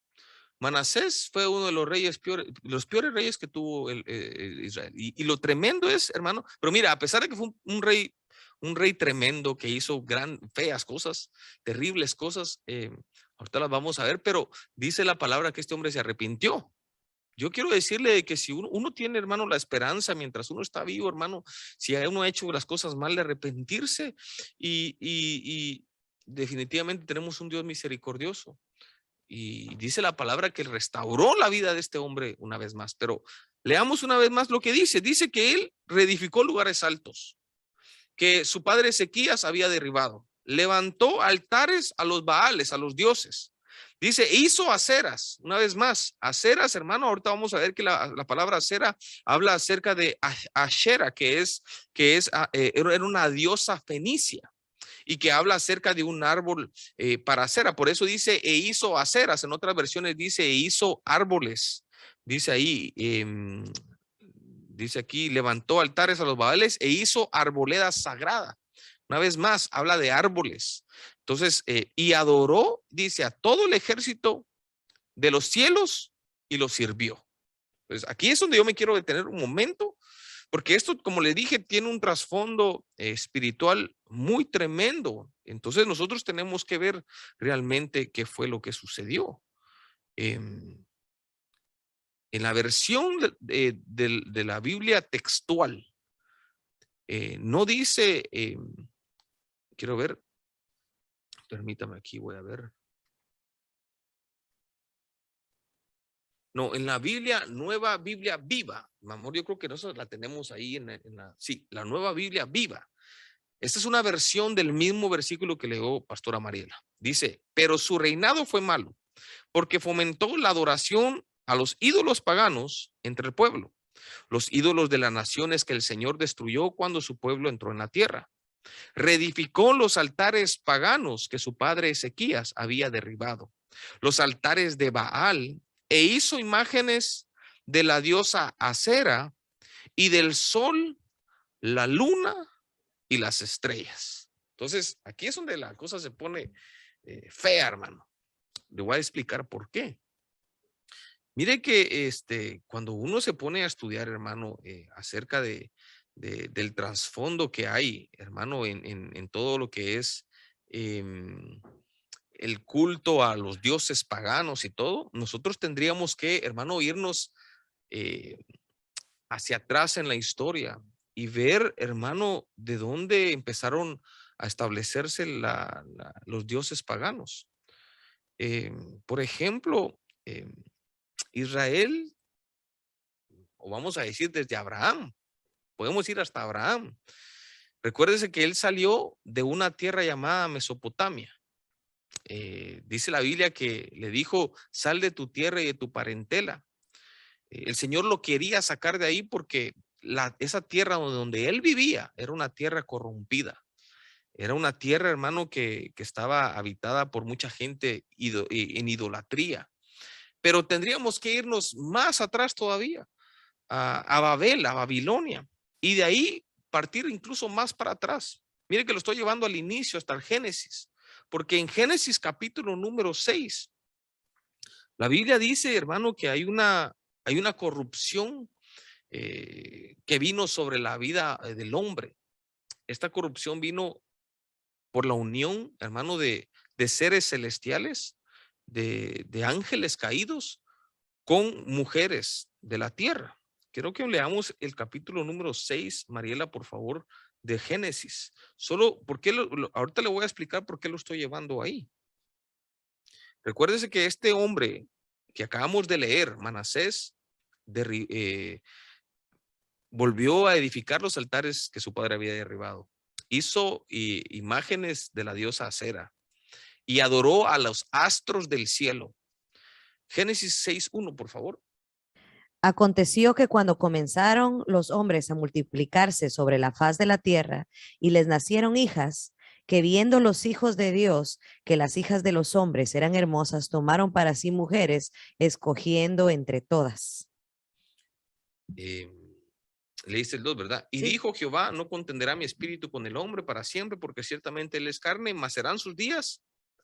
Manasés fue uno de los peores reyes que tuvo Israel. Y lo tremendo es, hermano, pero mira, a pesar de que fue un rey tremendo que hizo feas cosas, terribles cosas, ahorita las vamos a ver, pero dice la palabra que este hombre se arrepintió. Yo quiero decirle que si uno tiene, hermano, la esperanza mientras uno está vivo, hermano, si uno ha hecho las cosas mal, de arrepentirse y definitivamente tenemos un Dios misericordioso. Y dice la palabra que restauró la vida de este hombre una vez más. Pero leamos una vez más lo que dice. Dice que él reedificó lugares altos que su padre Ezequías había derribado. Levantó altares a los Baales, a los dioses. Dice, hizo aceras, una vez más, aceras, hermano. Ahorita vamos a ver que la palabra acera habla acerca de Ashera, que era una diosa fenicia, y que habla acerca de un árbol para acera. Por eso dice, e hizo aceras. En otras versiones dice, e hizo árboles. Dice ahí, dice aquí, levantó altares a los Baales e hizo arboleda sagrada. Una vez más, habla de árboles. Entonces, y adoró, dice, a todo el ejército de los cielos y los sirvió. Pues aquí es donde yo me quiero detener un momento, porque esto, como le dije, tiene un trasfondo espiritual muy tremendo. Entonces nosotros tenemos que ver realmente qué fue lo que sucedió. En la versión de la Biblia textual, no dice, quiero ver, permítame aquí, voy a ver. No, en la Biblia, Nueva Biblia Viva, mi amor, yo creo que nosotros la tenemos ahí sí, la Nueva Biblia Viva. Esta es una versión del mismo versículo que leyó Pastora Mariela. Dice, pero su reinado fue malo, porque fomentó la adoración a los ídolos paganos entre el pueblo, los ídolos de las naciones que el Señor destruyó cuando su pueblo entró en la tierra. Reedificó los altares paganos que su padre Ezequías había derribado, los altares de Baal, e hizo imágenes de la diosa Acera y del sol, la luna y las estrellas. Entonces, aquí es donde la cosa se pone fea, hermano. Le voy a explicar por qué. Mire que cuando uno se pone a estudiar, hermano, acerca del trasfondo que hay, hermano, en todo lo que es el culto a los dioses paganos y todo, nosotros tendríamos que, hermano, irnos eh, hacia atrás en la historia y ver, hermano, de dónde empezaron a establecerse los dioses paganos. Por ejemplo, Israel, o vamos a decir desde Abraham, podemos ir hasta Abraham. Recuérdese que él salió de una tierra llamada Mesopotamia. Dice la Biblia que le dijo, sal de tu tierra y de tu parentela. El Señor lo quería sacar de ahí porque esa tierra donde él vivía era una tierra corrompida. Era una tierra, hermano, que estaba habitada por mucha gente en idolatría. Pero tendríamos que irnos más atrás todavía, a Babel, a Babilonia, y de ahí partir incluso más para atrás. Mire que lo estoy llevando al inicio, hasta el Génesis, porque en Génesis capítulo número 6, la Biblia dice, hermano, que hay una corrupción que vino sobre la vida del hombre. Esta corrupción vino por la unión, hermano, de seres celestiales, de ángeles caídos con mujeres de la tierra. Quiero que leamos el capítulo número 6, Mariela, por favor, de Génesis. Solo porque ahorita le voy a explicar por qué lo estoy llevando ahí. Recuérdese que este hombre que acabamos de leer, Manasés, volvió a edificar los altares que su padre había derribado. Hizo imágenes de la diosa Acera y adoró a los astros del cielo. Génesis 6:1, por favor. Aconteció que cuando comenzaron los hombres a multiplicarse sobre la faz de la tierra y les nacieron hijas, que viendo los hijos de Dios que las hijas de los hombres eran hermosas, tomaron para sí mujeres, escogiendo entre todas. Leíste el 2, ¿verdad? Y sí. Dijo Jehová, no contenderá mi espíritu con el hombre para siempre, porque ciertamente él es carne, mas serán sus días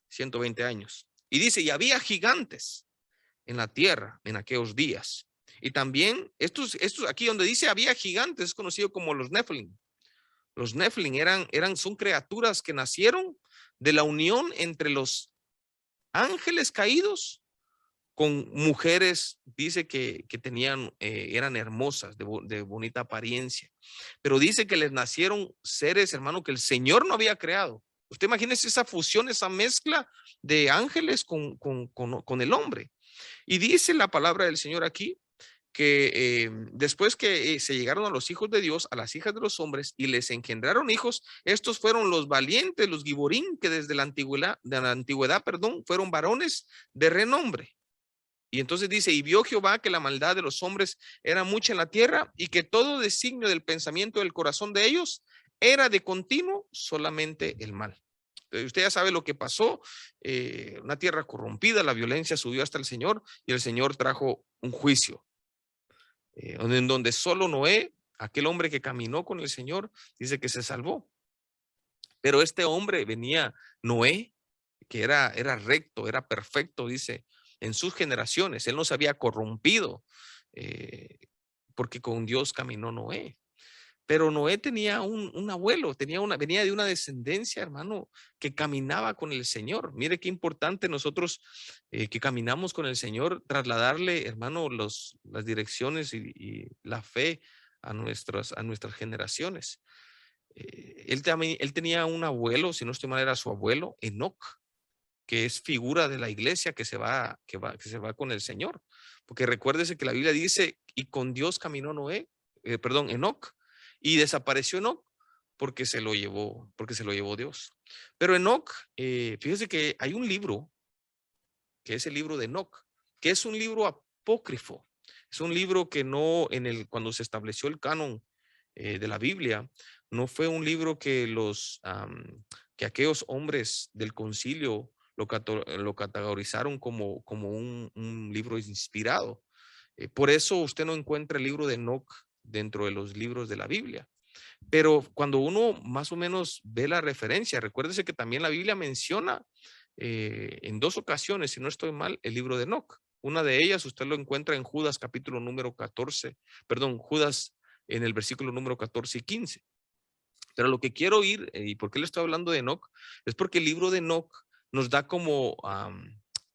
120 años. Y dice, y había gigantes en la tierra en aquellos días. Y también estos aquí donde dice había gigantes es conocido como los Nephilim. Los Nephilim son criaturas que nacieron de la unión entre los ángeles caídos con mujeres, dice que tenían, eran hermosas, de bonita apariencia, pero dice que les nacieron seres, hermano, que el Señor no había creado. Usted imagínese esa fusión, esa mezcla de ángeles con el hombre. Y dice la palabra del Señor aquí, que después que se llegaron a los hijos de Dios, a las hijas de los hombres, y les engendraron hijos, estos fueron los valientes, los giborín, que desde la antigüedad, fueron varones de renombre. Y entonces dice, y vio Jehová que la maldad de los hombres era mucha en la tierra, y que todo designio del pensamiento del corazón de ellos era de continuo solamente el mal. Usted ya sabe lo que pasó, una tierra corrompida, la violencia subió hasta el Señor, y el Señor trajo un juicio. En donde solo Noé, aquel hombre que caminó con el Señor, dice que se salvó. Pero este hombre venía, Noé, que era recto, era perfecto, dice, en sus generaciones. Él no se había corrompido porque con Dios caminó Noé. Pero Noé tenía un abuelo, venía de una descendencia, hermano, que caminaba con el Señor. Mire qué importante nosotros que caminamos con el Señor, trasladarle, hermano, las direcciones y la fe a nuestras generaciones. Él tenía un abuelo, si no estoy mal, era su abuelo, Enoc, que es figura de la iglesia que se va con el Señor. Porque recuérdese que la Biblia dice, y con Dios caminó Enoc. Y desapareció Enoc porque se lo llevó Dios. Pero Enoc, fíjese que hay un libro, que es el libro de Enoc, que es un libro apócrifo. Es un libro que no, cuando se estableció el canon de la Biblia, no fue un libro que que aquellos hombres del concilio lo categorizaron como un libro inspirado. Por eso usted no encuentra el libro de Enoc dentro de los libros de la Biblia. Pero cuando uno más o menos ve la referencia, recuérdese que también la Biblia menciona en 2 ocasiones, si no estoy mal, el libro de Enoc. Una de ellas usted lo encuentra en Judas capítulo número 14, perdón, Judas en el versículo número 14 y 15. Pero lo que quiero ir, y por qué le estoy hablando de Enoc, es porque el libro de Enoc nos da como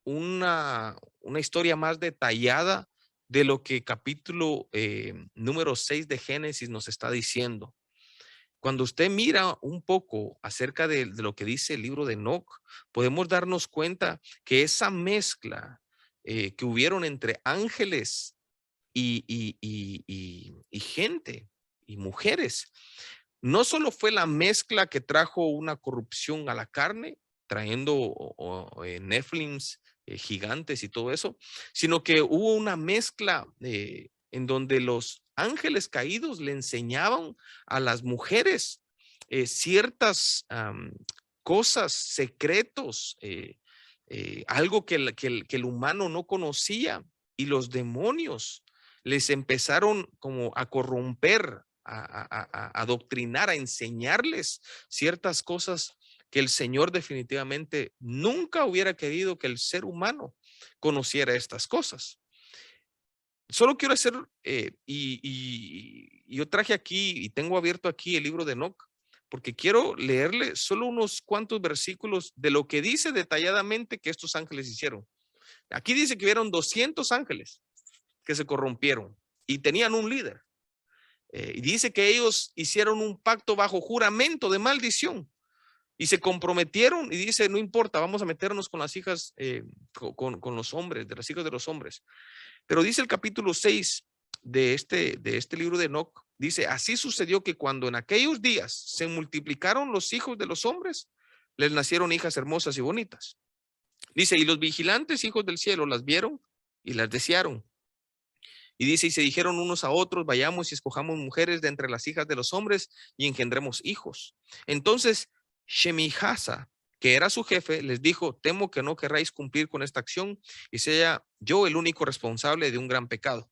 una historia más detallada de lo que capítulo número 6 de Génesis nos está diciendo. Cuando usted mira un poco acerca de lo que dice el libro de Enoc, podemos darnos cuenta que esa mezcla que hubieron entre ángeles y gente y mujeres, no solo fue la mezcla que trajo una corrupción a la carne, trayendo Nephilims, gigantes y todo eso, sino que hubo una mezcla en donde los ángeles caídos le enseñaban a las mujeres ciertas cosas, secretos, algo que el humano no conocía, y los demonios les empezaron como a corromper, a adoctrinar, a enseñarles ciertas cosas que el Señor definitivamente nunca hubiera querido que el ser humano conociera estas cosas. Solo quiero hacer, yo traje aquí y tengo abierto aquí el libro de Enoc, porque quiero leerle solo unos cuantos versículos de lo que dice detalladamente que estos ángeles hicieron. Aquí dice que hubieron 200 ángeles que se corrompieron y tenían un líder. Y dice que ellos hicieron un pacto bajo juramento de maldición y se comprometieron, y dice, no importa, vamos a meternos con las hijas, con los hombres, de las hijas de los hombres. Pero dice el capítulo 6 de este libro de Enoc, dice, así sucedió que cuando en aquellos días se multiplicaron los hijos de los hombres, les nacieron hijas hermosas y bonitas. Dice, y los vigilantes hijos del cielo las vieron y las desearon. Y dice, y se dijeron unos a otros, vayamos y escojamos mujeres de entre las hijas de los hombres y engendremos hijos. Entonces Shemihasa, que era su jefe, les dijo, temo que no querráis cumplir con esta acción y sea yo el único responsable de un gran pecado.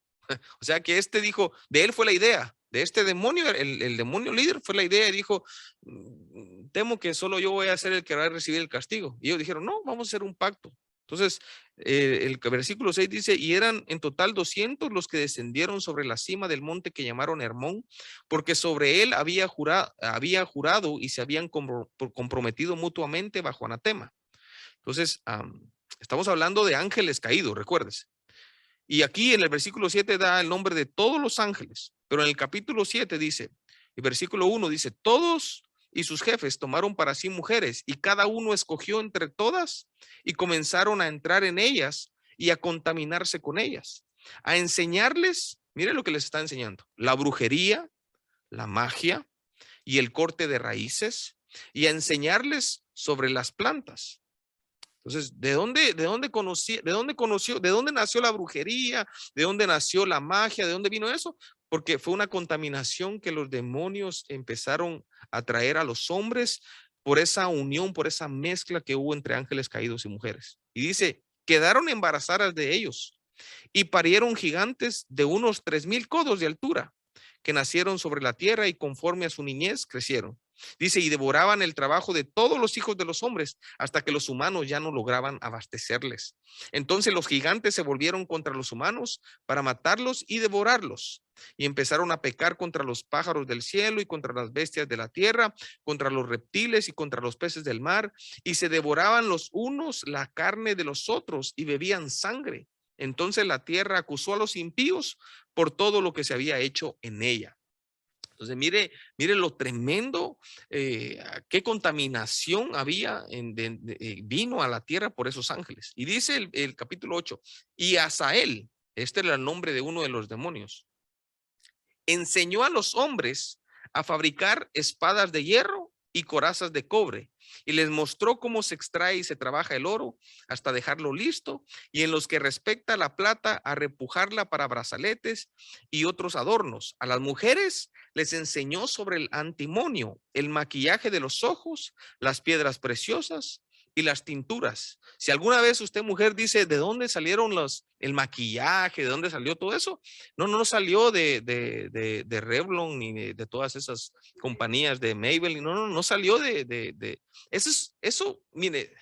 O sea que dijo, de él fue la idea, de este demonio, el demonio líder fue la idea, y dijo, temo que solo yo voy a ser el que va a recibir el castigo. Y ellos dijeron, no, vamos a hacer un pacto. Entonces, el versículo 6 dice, y eran en total 200 los que descendieron sobre la cima del monte que llamaron Hermón, porque sobre él había jurado y se habían comprometido mutuamente bajo anatema. Entonces, estamos hablando de ángeles caídos, recuérdese. Y aquí en el versículo 7 da el nombre de todos los ángeles, pero en el capítulo 7 dice, el versículo 1 dice, todos y sus jefes tomaron para sí mujeres y cada uno escogió entre todas y comenzaron a entrar en ellas y a contaminarse con ellas, a enseñarles, mire lo que les está enseñando, la brujería, la magia y el corte de raíces, y a enseñarles sobre las plantas. Entonces, ¿de dónde nació la brujería? ¿De dónde nació la magia? ¿De dónde vino eso? Porque fue una contaminación que los demonios empezaron a traer a los hombres por esa unión, por esa mezcla que hubo entre ángeles caídos y mujeres. Y dice, quedaron embarazadas de ellos y parieron gigantes de unos 3,000 codos de altura, que nacieron sobre la tierra y conforme a su niñez crecieron. Dice, y devoraban el trabajo de todos los hijos de los hombres hasta que los humanos ya no lograban abastecerles. Entonces los gigantes se volvieron contra los humanos para matarlos y devorarlos. Y empezaron a pecar contra los pájaros del cielo y contra las bestias de la tierra, contra los reptiles y contra los peces del mar. Y se devoraban los unos la carne de los otros y bebían sangre. Entonces la tierra acusó a los impíos por todo lo que se había hecho en ella. Entonces, mire lo tremendo, qué contaminación había, vino a la tierra por esos ángeles. Y dice el capítulo 8, y Azael, este era el nombre de uno de los demonios, enseñó a los hombres a fabricar espadas de hierro y corazas de cobre, y les mostró cómo se extrae y se trabaja el oro hasta dejarlo listo, y en los que respecta a la plata, a repujarla para brazaletes y otros adornos. A las mujeres les enseñó sobre el antimonio, el maquillaje de los ojos, las piedras preciosas y las tinturas. Si alguna vez usted, mujer, dice de dónde salieron el maquillaje, de dónde salió todo eso, no salió de Revlon ni de todas esas compañías de Maybelline, no salió eso, mire,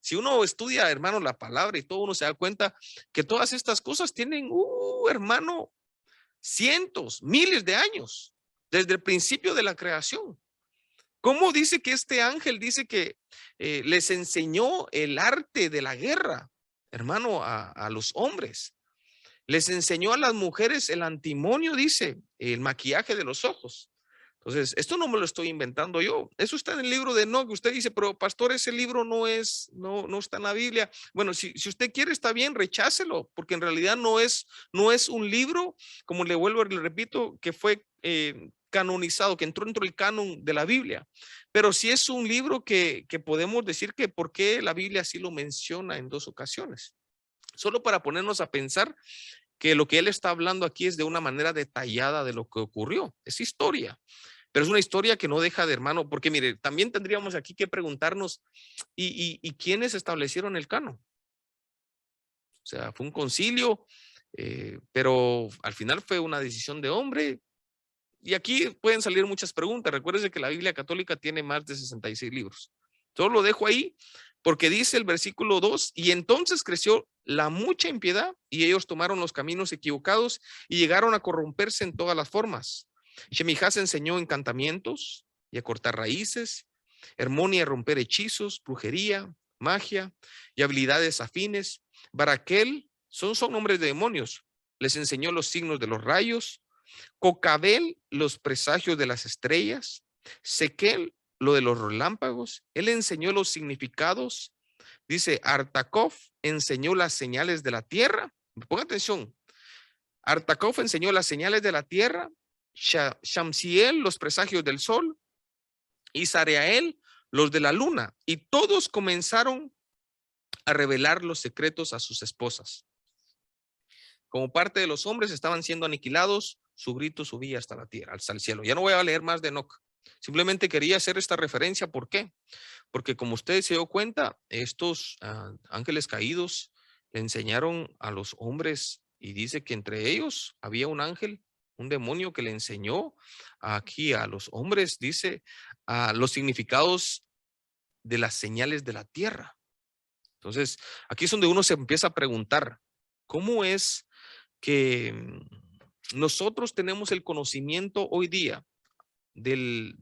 si uno estudia, hermano, la palabra y todo, uno se da cuenta que todas estas cosas tienen, hermano, cientos, miles de años, desde el principio de la creación. ¿Cómo dice que este ángel dice que les enseñó el arte de la guerra, hermano, a los hombres? Les enseñó a las mujeres el antimonio, dice, el maquillaje de los ojos. Entonces, esto no me lo estoy inventando yo. Eso está en el libro de Enoc. Usted dice, pero pastor, ese libro no está en la Biblia. Bueno, si usted quiere, está bien, rechácelo, porque en realidad no es un libro, como le vuelvo, le repito, que fue canonizado, que entró dentro del canon de la Biblia. Pero sí es un libro que podemos decir que por qué la Biblia sí lo menciona en 2 ocasiones. Solo para ponernos a pensar que lo que él está hablando aquí es de una manera detallada de lo que ocurrió. Es historia, pero es una historia que no deja de, hermano, porque mire, también tendríamos aquí que preguntarnos, ¿y quiénes establecieron el canon? O sea, fue un concilio, pero al final fue una decisión de hombre. Y aquí pueden salir muchas preguntas. Recuérdense que la Biblia católica tiene más de 66 libros. Solo lo dejo ahí porque dice el versículo 2, y entonces creció la mucha impiedad y ellos tomaron los caminos equivocados y llegaron a corromperse en todas las formas. Shemijás enseñó encantamientos y a cortar raíces, Hermoni a romper hechizos, brujería, magia y habilidades afines. Baraquel son nombres de demonios. Les enseñó los signos de los rayos. Cocabel, los presagios de las estrellas. Sequel, lo de los relámpagos. Él enseñó los significados. Dice, Artakov enseñó las señales de la tierra. Ponga atención. Artakov enseñó las señales de la tierra. Shamsiel, los presagios del sol. Y Sareael, los de la luna. Y todos comenzaron a revelar los secretos a sus esposas. Como parte de los hombres estaban siendo aniquilados, su grito subía hasta la tierra, hasta el cielo. Ya no voy a leer más de Enoc. Simplemente quería hacer esta referencia. ¿Por qué? Porque como ustedes se dio cuenta, estos ángeles caídos le enseñaron a los hombres, y dice que entre ellos había un ángel, un demonio que le enseñó aquí a los hombres, dice, a los significados de las señales de la tierra. Entonces, aquí es donde uno se empieza a preguntar, ¿cómo es que nosotros tenemos el conocimiento hoy día del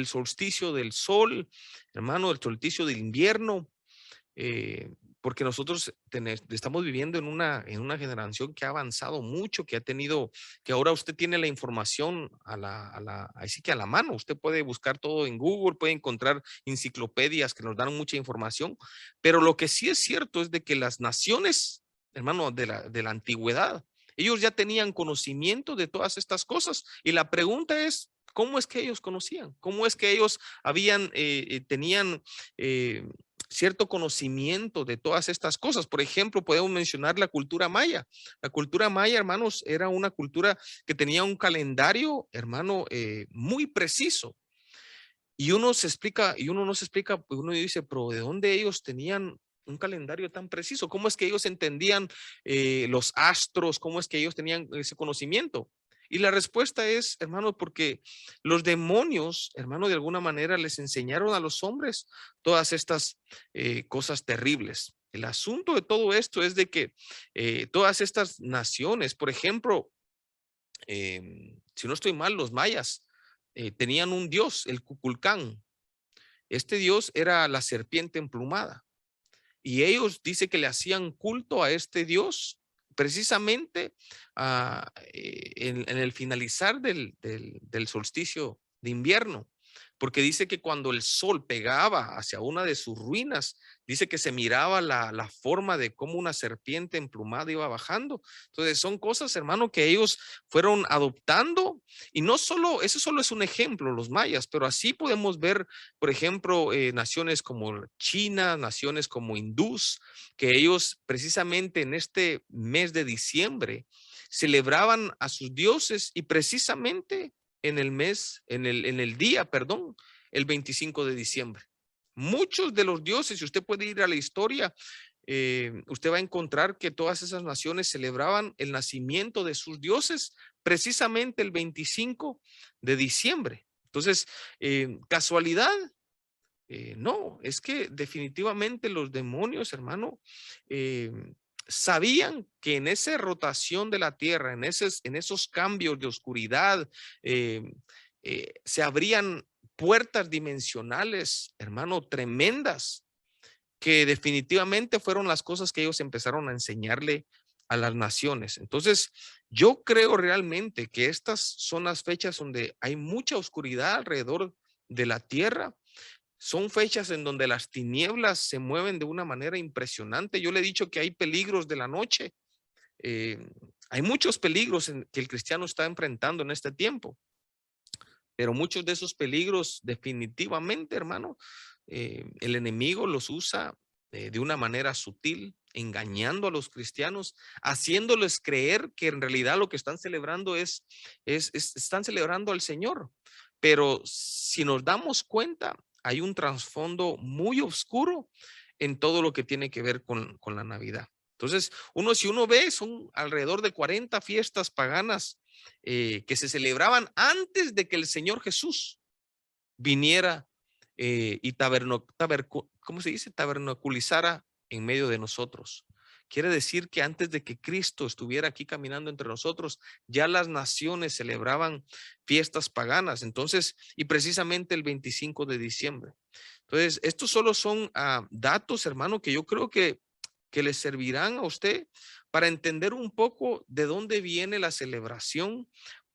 solsticio del sol, hermano, del solsticio del invierno? Porque nosotros estamos viviendo en una generación que ha avanzado mucho, que ha tenido, que ahora usted tiene la información así que a la mano. Usted puede buscar todo en Google, puede encontrar enciclopedias que nos dan mucha información, pero lo que sí es cierto es de que las naciones, hermano, de la antigüedad, ellos ya tenían conocimiento de todas estas cosas, y la pregunta es, ¿cómo es que ellos conocían? ¿Cómo es que ellos tenían cierto conocimiento de todas estas cosas? Por ejemplo, podemos mencionar la cultura maya. La cultura maya, hermanos, era una cultura que tenía un calendario, hermano, muy preciso. Y uno no se explica, uno dice, pero ¿de dónde ellos tenían un calendario tan preciso? ¿Cómo es que ellos entendían los astros? ¿Cómo es que ellos tenían ese conocimiento? Y la respuesta es, hermano, porque los demonios, hermano, de alguna manera les enseñaron a los hombres todas estas cosas terribles. El asunto de todo esto es de que todas estas naciones, por ejemplo, si no estoy mal, los mayas tenían un dios, el Kukulcán. Este dios era la serpiente emplumada. Y ellos dice que le hacían culto a este dios precisamente en el finalizar del solsticio de invierno. porque dice que cuando el sol pegaba hacia una de sus ruinas, dice que se miraba la forma de cómo una serpiente emplumada iba bajando. Entonces son cosas, hermano, que ellos fueron adoptando, y no solo, eso solo es un ejemplo, los mayas, pero así podemos ver, por ejemplo, naciones como China, naciones como hindús, que ellos precisamente en este mes de diciembre celebraban a sus dioses, y precisamente en el mes, en el día, perdón, el 25 de diciembre. Muchos de los dioses, si usted puede ir a la historia, usted va a encontrar que todas esas naciones celebraban el nacimiento de sus dioses precisamente el 25 de diciembre. Entonces, casualidad. No, es que definitivamente los demonios, hermano, sabían que en esa rotación de la tierra, en esos cambios de oscuridad, se abrían puertas dimensionales, hermano, tremendas, que definitivamente fueron las cosas que ellos empezaron a enseñarle a las naciones. Entonces, yo creo realmente que estas son las fechas donde hay mucha oscuridad alrededor de la tierra. Son fechas en donde las tinieblas se mueven de una manera impresionante. Yo le he dicho que hay peligros de la noche. Hay muchos peligros que el cristiano está enfrentando en este tiempo, pero muchos de esos peligros definitivamente, hermano, el enemigo los usa de una manera sutil, engañando a los cristianos, haciéndoles creer que en realidad lo que están celebrando están celebrando al Señor. Pero si nos damos cuenta, hay un trasfondo muy oscuro en todo lo que tiene que ver con la Navidad. Entonces, si uno ve, son alrededor de 40 fiestas paganas que se celebraban antes de que el Señor Jesús viniera y ¿cómo se dice? Tabernaculizara en medio de nosotros. Quiere decir que antes de que Cristo estuviera aquí caminando entre nosotros, ya las naciones celebraban fiestas paganas. Entonces, y precisamente el 25 de diciembre. Entonces, estos solo son datos, hermano, que yo creo que les servirán a usted para entender un poco de dónde viene la celebración.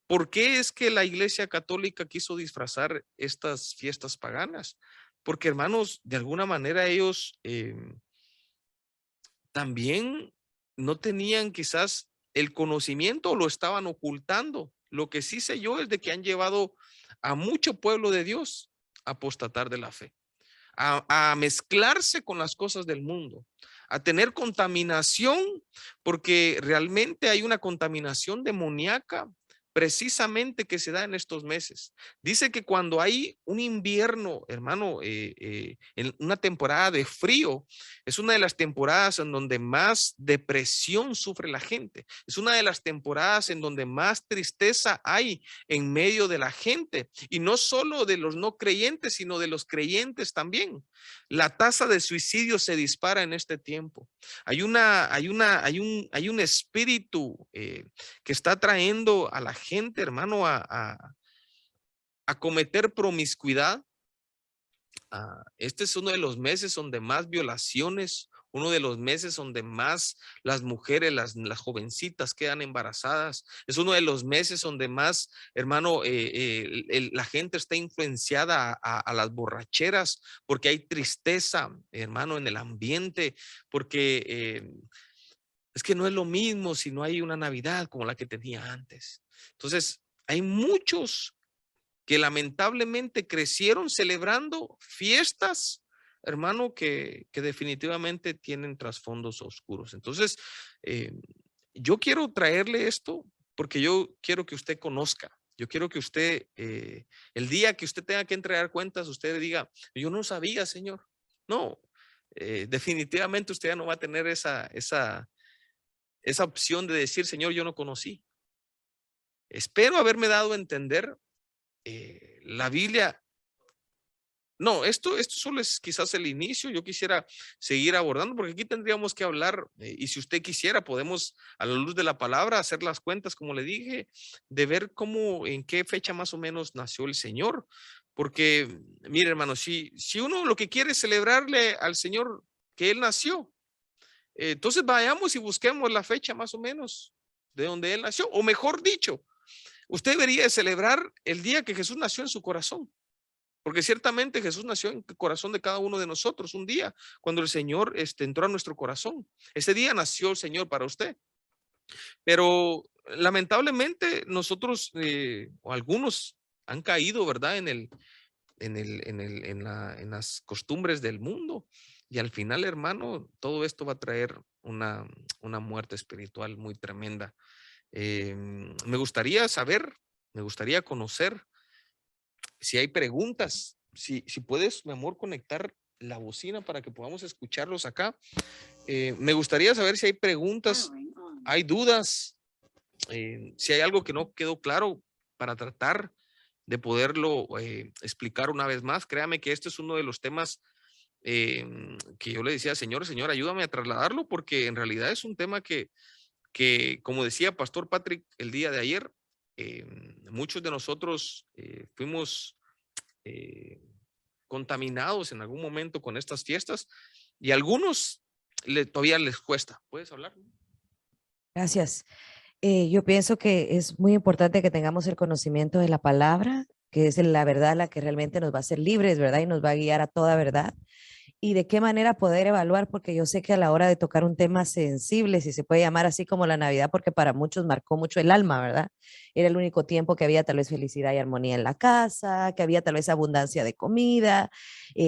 ¿Por qué es que la Iglesia Católica quiso disfrazar estas fiestas paganas? Porque, hermanos, de alguna manera ellos también no tenían quizás el conocimiento, o lo estaban ocultando. Lo que sí sé yo es de que han llevado a mucho pueblo de Dios a apostatar de la fe, a mezclarse con las cosas del mundo, a tener contaminación, porque realmente hay una contaminación demoníaca precisamente que se da en estos meses. Dice que cuando hay un invierno, hermano, en una temporada de frío, es una de las temporadas en donde más depresión sufre la gente. Es una de las temporadas en donde más tristeza hay en medio de la gente, y no solo de los no creyentes, sino de los creyentes también. La tasa de suicidio se dispara en este tiempo. Hay un espíritu que está trayendo a la gente, hermano, a cometer promiscuidad. Este es uno de los meses donde más violaciones, uno de los meses donde más las mujeres, las jovencitas quedan embarazadas. Es uno de los meses donde más, hermano, la gente está influenciada a las borracheras, porque hay tristeza, hermano, en el ambiente, porque es que no es lo mismo si no hay una Navidad como la que tenía antes. Entonces, hay muchos que lamentablemente crecieron celebrando fiestas, hermano, que definitivamente tienen trasfondos oscuros. Entonces, yo quiero traerle esto porque yo quiero que usted conozca. Yo quiero que usted, el día que usted tenga que entregar cuentas, usted diga, yo no sabía, Señor. No, definitivamente usted ya no va a tener esa opción de decir, Señor, yo no conocí. Espero haberme dado a entender. La Biblia, no, esto solo es quizás el inicio. Yo quisiera seguir abordando, porque aquí tendríamos que hablar, y si usted quisiera, podemos a la luz de la palabra hacer las cuentas, como le dije, de ver en qué fecha más o menos nació el Señor. Porque, mire, hermano, si uno lo que quiere es celebrarle al Señor que Él nació, entonces vayamos y busquemos la fecha más o menos de donde Él nació, o mejor dicho, usted debería celebrar el día que Jesús nació en su corazón. Porque ciertamente Jesús nació en el corazón de cada uno de nosotros un día, cuando el Señor entró a nuestro corazón. Ese día nació el Señor para usted. Pero lamentablemente nosotros, o algunos, han caído, ¿verdad? En las costumbres del mundo. Y al final, hermano, todo esto va a traer una muerte espiritual muy tremenda. Me gustaría saber, me gustaría conocer si hay preguntas, si puedes, mi amor, conectar la bocina para que podamos escucharlos acá. Me gustaría saber si hay preguntas, hay dudas, si hay algo que no quedó claro para tratar de poderlo explicar una vez más. Créame que este es uno de los temas que yo le decía, Señor, ayúdame a trasladarlo, porque en realidad es un tema que como decía Pastor Patrick el día de ayer, muchos de nosotros fuimos contaminados en algún momento con estas fiestas y a algunos todavía les cuesta. ¿Puedes hablar? Gracias. Yo pienso que es muy importante que tengamos el conocimiento de la palabra, que es la verdad la que realmente nos va a hacer libres, ¿verdad? Y nos va a guiar a toda verdad. Y de qué manera poder evaluar, porque yo sé que a la hora de tocar un tema sensible, si se puede llamar así como la Navidad, porque para muchos marcó mucho el alma, ¿verdad? Era el único tiempo que había tal vez felicidad y armonía en la casa, que había tal vez abundancia de comida.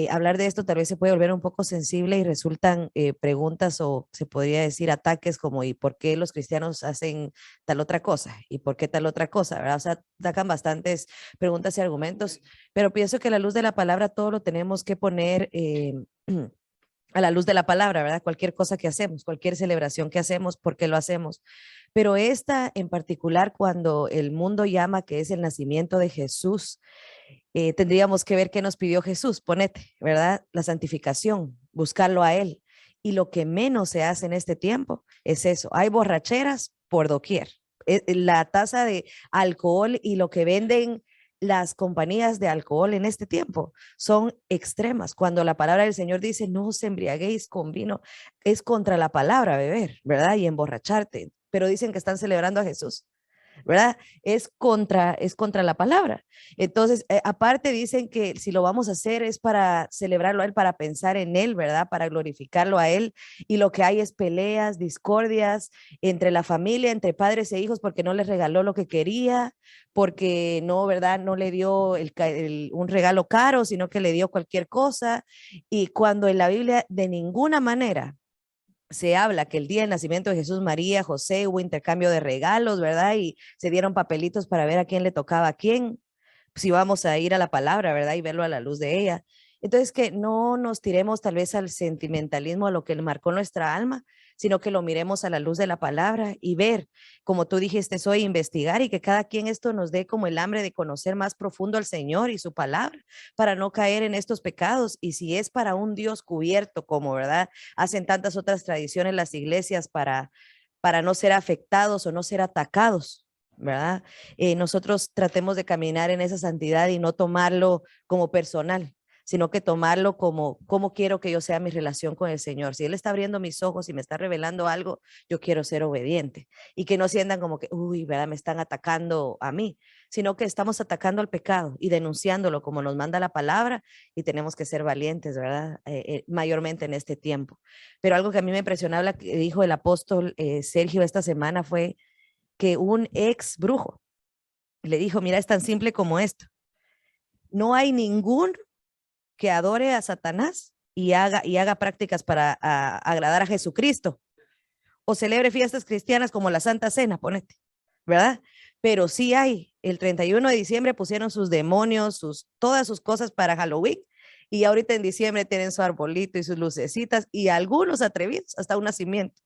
Hablar de esto tal vez se puede volver un poco sensible y resultan preguntas o se podría decir ataques como ¿y por qué los cristianos hacen tal otra cosa? ¿Y por qué tal otra cosa? ¿Verdad? O sea, sacan bastantes preguntas y argumentos, pero pienso que a la luz de la palabra todo lo tenemos que poner a la luz de la palabra, ¿verdad? Cualquier cosa que hacemos, cualquier celebración que hacemos, ¿por qué lo hacemos? Pero esta en particular, cuando el mundo llama que es el nacimiento de Jesús, tendríamos que ver qué nos pidió Jesús, ponete, ¿verdad? La santificación, buscarlo a Él. Y lo que menos se hace en este tiempo es eso. Hay borracheras por doquier. La tasa de alcohol y lo que venden las compañías de alcohol en este tiempo son extremas. Cuando la palabra del Señor dice, no os embriaguéis con vino, es contra la palabra beber, ¿verdad? Y emborracharte. Pero dicen que están celebrando a Jesús, ¿verdad? Es contra la palabra. Entonces, aparte dicen que si lo vamos a hacer es para celebrarlo a Él, para pensar en Él, ¿verdad? Para glorificarlo a Él. Y lo que hay es peleas, discordias entre la familia, entre padres e hijos, porque no les regaló lo que quería, porque no, ¿verdad? No le dio un regalo caro, sino que le dio cualquier cosa. Y cuando en la Biblia de ninguna manera se habla que el día del nacimiento de Jesús, María, José, hubo intercambio de regalos, ¿verdad? Y se dieron papelitos para ver a quién le tocaba a quién, si vamos a ir a la palabra, ¿verdad? Y verlo a la luz de ella. Entonces, que no nos tiremos tal vez al sentimentalismo, a lo que marcó nuestra alma, sino que lo miremos a la luz de la palabra y ver, como tú dijiste hoy, investigar y que cada quien esto nos dé como el hambre de conocer más profundo al Señor y su palabra para no caer en estos pecados. Y si es para un Dios cubierto, como, ¿verdad? Hacen tantas otras tradiciones las iglesias para no ser afectados o no ser atacados, ¿verdad? Nosotros tratemos de caminar en esa santidad y no tomarlo como personal, sino que tomarlo como cómo quiero que yo sea mi relación con el Señor. Si Él está abriendo mis ojos y me está revelando algo, yo quiero ser obediente y que no sientan como que, uy, ¿verdad? Me están atacando a mí, sino que estamos atacando al pecado y denunciándolo como nos manda la palabra y tenemos que ser valientes, ¿verdad? Mayormente en este tiempo. Pero algo que a mí me impresionaba, lo que dijo el apóstol Sergio esta semana fue que un ex brujo le dijo, mira, es tan simple como esto. No hay ningún que adore a Satanás y haga prácticas para agradar a Jesucristo o celebre fiestas cristianas como la Santa Cena, ponete, ¿verdad? Pero sí hay, el 31 de diciembre pusieron sus demonios, todas sus cosas para Halloween y ahorita en diciembre tienen su arbolito y sus lucecitas y algunos atrevidos hasta un nacimiento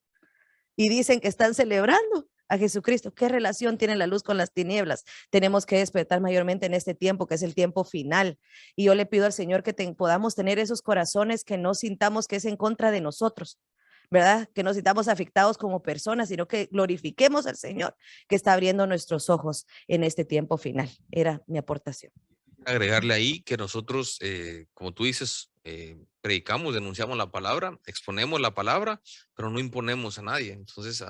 y dicen que están celebrando a Jesucristo. ¿Qué relación tiene la luz con las tinieblas? Tenemos que despertar mayormente en este tiempo, que es el tiempo final. Y yo le pido al Señor que podamos tener esos corazones que no sintamos que es en contra de nosotros, ¿verdad? Que no sintamos afectados como personas, sino que glorifiquemos al Señor que está abriendo nuestros ojos en este tiempo final. Era mi aportación. Agregarle ahí que nosotros, como tú dices, predicamos, denunciamos la palabra, exponemos la palabra, pero no imponemos a nadie. Entonces,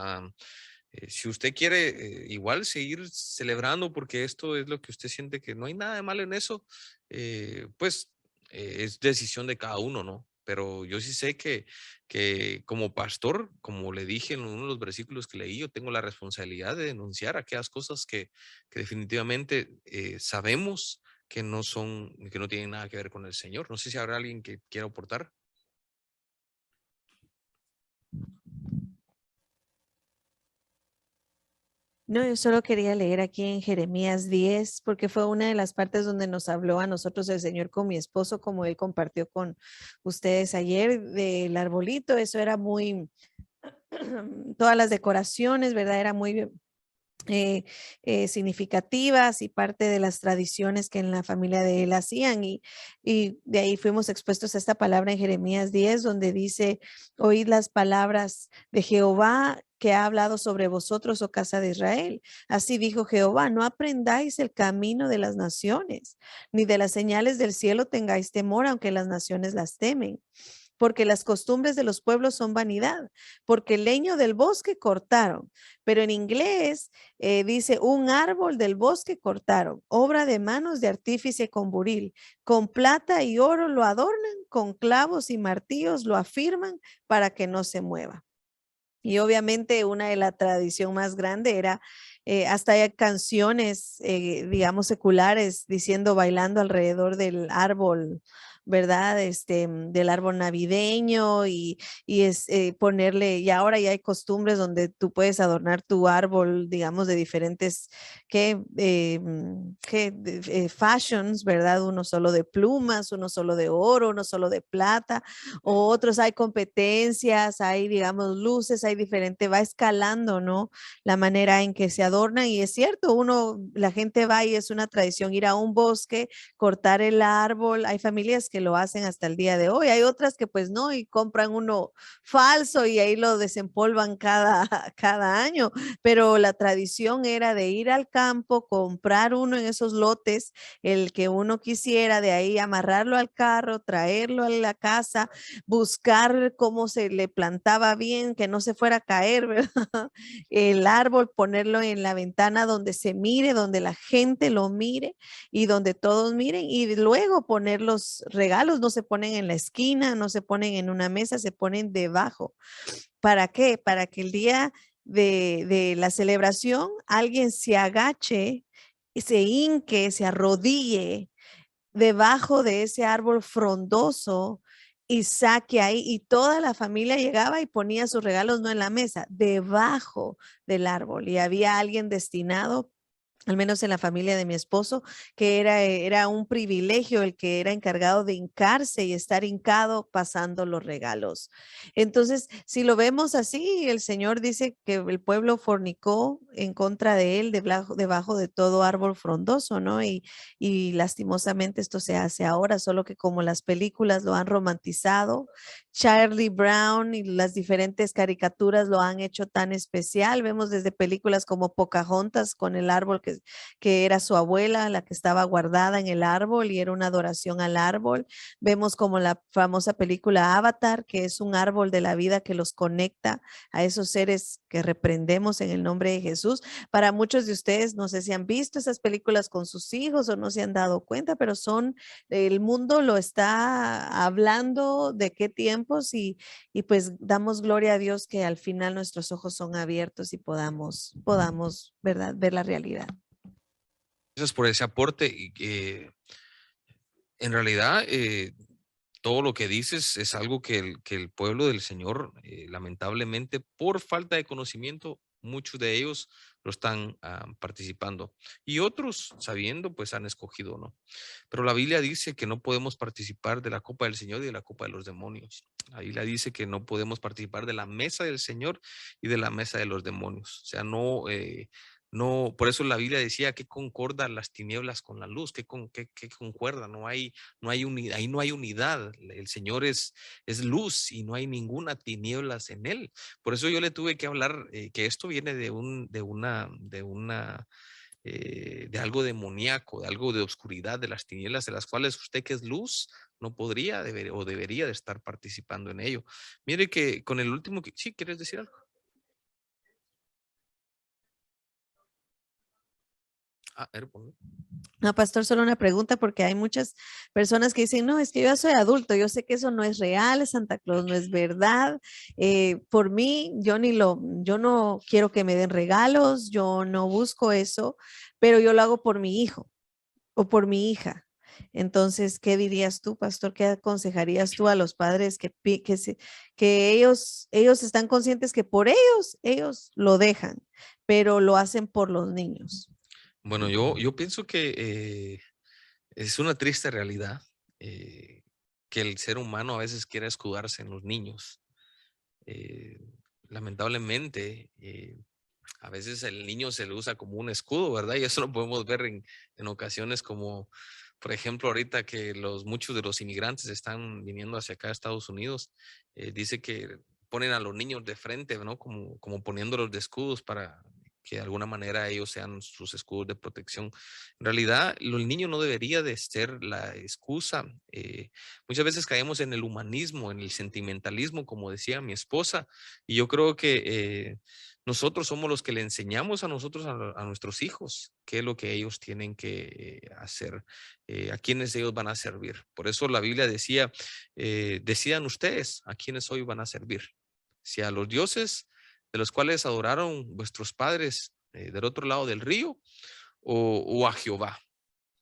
Si usted quiere igual seguir celebrando porque esto es lo que usted siente que no hay nada de malo en eso, pues es decisión de cada uno, ¿no? Pero yo sí sé que como pastor, como le dije en uno de los versículos que leí, yo tengo la responsabilidad de denunciar aquellas cosas que definitivamente sabemos que no son, que no tienen nada que ver con el Señor. No sé si habrá alguien que quiera aportar. No, yo solo quería leer aquí en Jeremías 10, porque fue una de las partes donde nos habló a nosotros el Señor con mi esposo, como él compartió con ustedes ayer del arbolito. Eso era muy, todas las decoraciones, ¿verdad? Era muy significativas y parte de las tradiciones que en la familia de él hacían. Y de ahí fuimos expuestos a esta palabra en Jeremías 10, donde dice, oíd las palabras de Jehová que ha hablado sobre vosotros, oh casa de Israel. Así dijo Jehová, no aprendáis el camino de las naciones, ni de las señales del cielo tengáis temor, aunque las naciones las temen, porque las costumbres de los pueblos son vanidad, porque el leño del bosque cortaron, pero en inglés dice un árbol del bosque cortaron, obra de manos de artífice con buril, con plata y oro lo adornan, con clavos y martillos lo afirman para que no se mueva. Y obviamente una de la tradición más grande era hasta hay canciones, digamos, seculares diciendo, bailando alrededor del árbol, ¿verdad? Del árbol navideño y es ponerle, y ahora ya hay costumbres donde tú puedes adornar tu árbol, digamos, de diferentes, fashions, ¿verdad? Uno solo de plumas, uno solo de oro, uno solo de plata, o otros hay competencias, hay, digamos, luces, hay diferente, va escalando, ¿no? La manera en que se adornan y es cierto, la gente va y es una tradición ir a un bosque, cortar el árbol, hay familias que lo hacen hasta el día de hoy, hay otras que pues no y compran uno falso y ahí lo desempolvan cada año, pero la tradición era de ir al campo, comprar uno en esos lotes, el que uno quisiera, de ahí amarrarlo al carro, traerlo a la casa, buscar cómo se le plantaba bien, que no se fuera a caer, ¿verdad? El árbol, ponerlo en la ventana donde se mire, donde la gente lo mire y donde todos miren y luego poner los regalos, no se ponen en la esquina, no se ponen en una mesa, se ponen debajo. ¿Para qué? Para que el día de la celebración alguien se agache, se hinque, se arrodille debajo de ese árbol frondoso y saque ahí y toda la familia llegaba y ponía sus regalos no en la mesa, debajo del árbol y había alguien destinado, al menos en la familia de mi esposo, que era un privilegio el que era encargado de hincarse y estar hincado pasando los regalos. Entonces, si lo vemos así, el Señor dice que el pueblo fornicó en contra de él debajo de todo árbol frondoso, ¿no? Y lastimosamente esto se hace ahora, solo que como las películas lo han romantizado, Charlie Brown y las diferentes caricaturas lo han hecho tan especial. Vemos desde películas como Pocahontas con el árbol que era su abuela, la que estaba guardada en el árbol y era una adoración al árbol. Vemos como la famosa película Avatar, que es un árbol de la vida que los conecta a esos seres que reprendemos en el nombre de Jesús. Para muchos de ustedes, no sé si han visto esas películas con sus hijos o no se han dado cuenta, pero el mundo lo está hablando de qué tiempos y pues damos gloria a Dios que al final nuestros ojos son abiertos y podamos, ¿verdad?, ver la realidad. Gracias por ese aporte y en realidad todo lo que dices es algo que el pueblo del Señor, lamentablemente, por falta de conocimiento, muchos de ellos lo están participando y otros, sabiendo, pues han escogido, ¿no? Pero la Biblia dice que no podemos participar de la copa del Señor y de la copa de los demonios. La Biblia dice que no podemos participar de la mesa del Señor y de la mesa de los demonios. O sea, no, por eso la Biblia decía que concorda las tinieblas con la luz, que concuerda, no hay unidad, ahí no hay unidad. El Señor es luz y no hay ninguna tinieblas en él. Por eso yo le tuve que hablar que esto viene de algo demoníaco, de algo de oscuridad, de las tinieblas, de las cuales usted que es luz no podría o debería de estar participando en ello. Mire que con el último, sí, ¿quieres decir algo? Ponle. No, pastor, solo una pregunta porque hay muchas personas que dicen, no, es que yo ya soy adulto, yo sé que eso no es real, Santa Claus no es verdad. Por mí, yo no quiero que me den regalos, yo no busco eso, pero yo lo hago por mi hijo o por mi hija. Entonces, ¿qué dirías tú, pastor? ¿Qué aconsejarías tú a los padres que ellos están conscientes que por ellos lo dejan, pero lo hacen por los niños? Bueno, yo pienso que es una triste realidad que el ser humano a veces quiere escudarse en los niños. Eh, Lamentablemente, a veces el niño se le usa como un escudo, ¿verdad? Y eso lo podemos ver en ocasiones como, por ejemplo, ahorita que muchos de los inmigrantes están viniendo hacia acá a Estados Unidos, dice que ponen a los niños de frente, ¿no? Como poniéndolos de escudos para que de alguna manera ellos sean sus escudos de protección. En realidad, el niño no debería de ser la excusa. Muchas veces caemos en el humanismo, en el sentimentalismo, como decía mi esposa, y yo creo que nosotros somos los que le enseñamos a nosotros, a nuestros hijos, qué es lo que ellos tienen que hacer, a quienes ellos van a servir. Por eso la Biblia decía, decidan ustedes a quienes hoy van a servir. Si a los dioses de los cuales adoraron vuestros padres del otro lado del río, o a Jehová.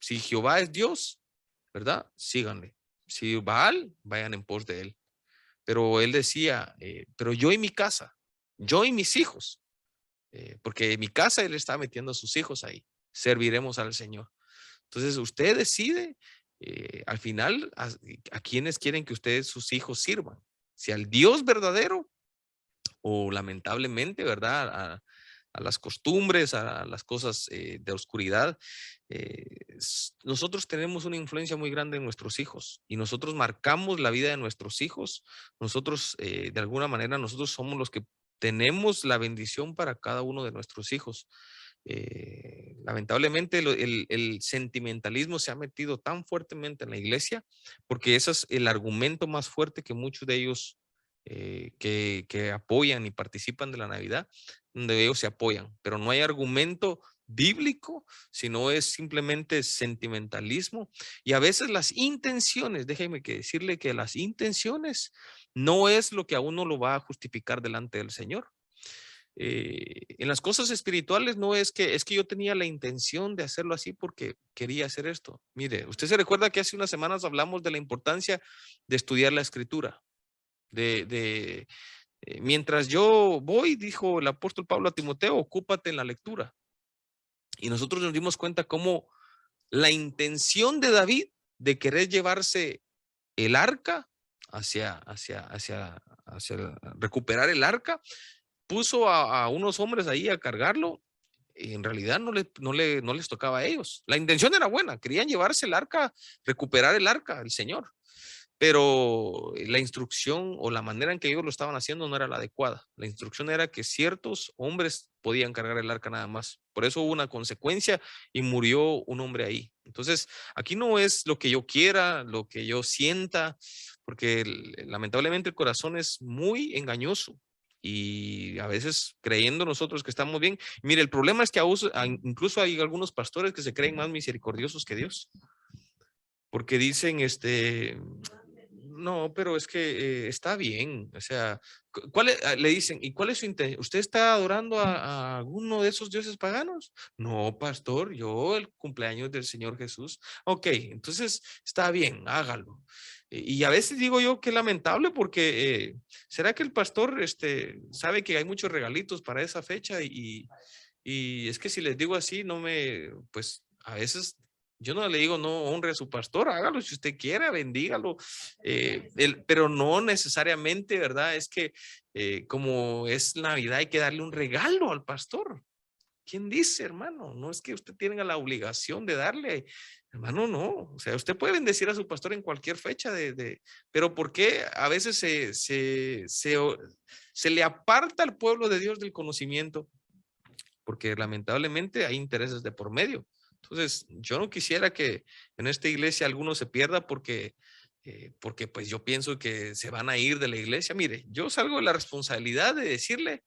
Si Jehová es Dios, ¿verdad? Síganle. Si Baal, vayan en pos de él. Pero él decía, pero yo y mi casa, yo y mis hijos, porque en mi casa él está metiendo a sus hijos ahí, serviremos al Señor. Entonces usted decide al final a quienes quieren que ustedes, sus hijos, sirvan. Si al Dios verdadero o lamentablemente, ¿verdad? A las costumbres, a las cosas de oscuridad. Nosotros tenemos una influencia muy grande en nuestros hijos y nosotros marcamos la vida de nuestros hijos. Nosotros, de alguna manera, nosotros somos los que tenemos la bendición para cada uno de nuestros hijos. Lamentablemente el sentimentalismo se ha metido tan fuertemente en la iglesia porque ese es el argumento más fuerte que muchos de ellos que apoyan y participan de la Navidad, donde ellos se apoyan, pero no hay argumento bíblico, sino es simplemente sentimentalismo y a veces las intenciones, déjeme que decirle que las intenciones no es lo que a uno lo va a justificar delante del Señor. En las cosas espirituales no es que yo tenía la intención de hacerlo así porque quería hacer esto. Mire, usted se recuerda que hace unas semanas hablamos de la importancia de estudiar la escritura. Mientras yo voy, dijo el apóstol Pablo a Timoteo, ocúpate en la lectura. Y nosotros nos dimos cuenta cómo la intención de David de querer llevarse el arca hacia recuperar el arca, puso a unos hombres ahí a cargarlo. Y en realidad no les tocaba a ellos. La intención era buena, querían llevarse el arca, recuperar el arca, el Señor. Pero la instrucción o la manera en que ellos lo estaban haciendo no era la adecuada. La instrucción era que ciertos hombres podían cargar el arca nada más. Por eso hubo una consecuencia y murió un hombre ahí. Entonces, aquí no es lo que yo quiera, lo que yo sienta, porque lamentablemente el corazón es muy engañoso. Y a veces creyendo nosotros que estamos bien. Mire, el problema es que incluso hay algunos pastores que se creen más misericordiosos que Dios. Porque dicen, no, pero es que está bien. O sea, le dicen, ¿y cuál es su intención? ¿Usted está adorando a alguno de esos dioses paganos? No, pastor, yo el cumpleaños del Señor Jesús. Ok, entonces está bien, hágalo. Y a veces digo yo que lamentable porque ¿será que el pastor sabe que hay muchos regalitos para esa fecha? Y es que si les digo así, pues a veces yo no le digo no honre a su pastor, hágalo si usted quiere, bendígalo, pero no necesariamente, ¿verdad? Es que como es Navidad hay que darle un regalo al pastor. ¿Quién dice, hermano? No es que usted tenga la obligación de darle, hermano, no. O sea, usted puede bendecir a su pastor en cualquier fecha, pero ¿por qué a veces se le aparta al pueblo de Dios del conocimiento? Porque lamentablemente hay intereses de por medio. Entonces, yo no quisiera que en esta iglesia alguno se pierda porque pues yo pienso que se van a ir de la iglesia. Mire, yo salgo de la responsabilidad de decirle,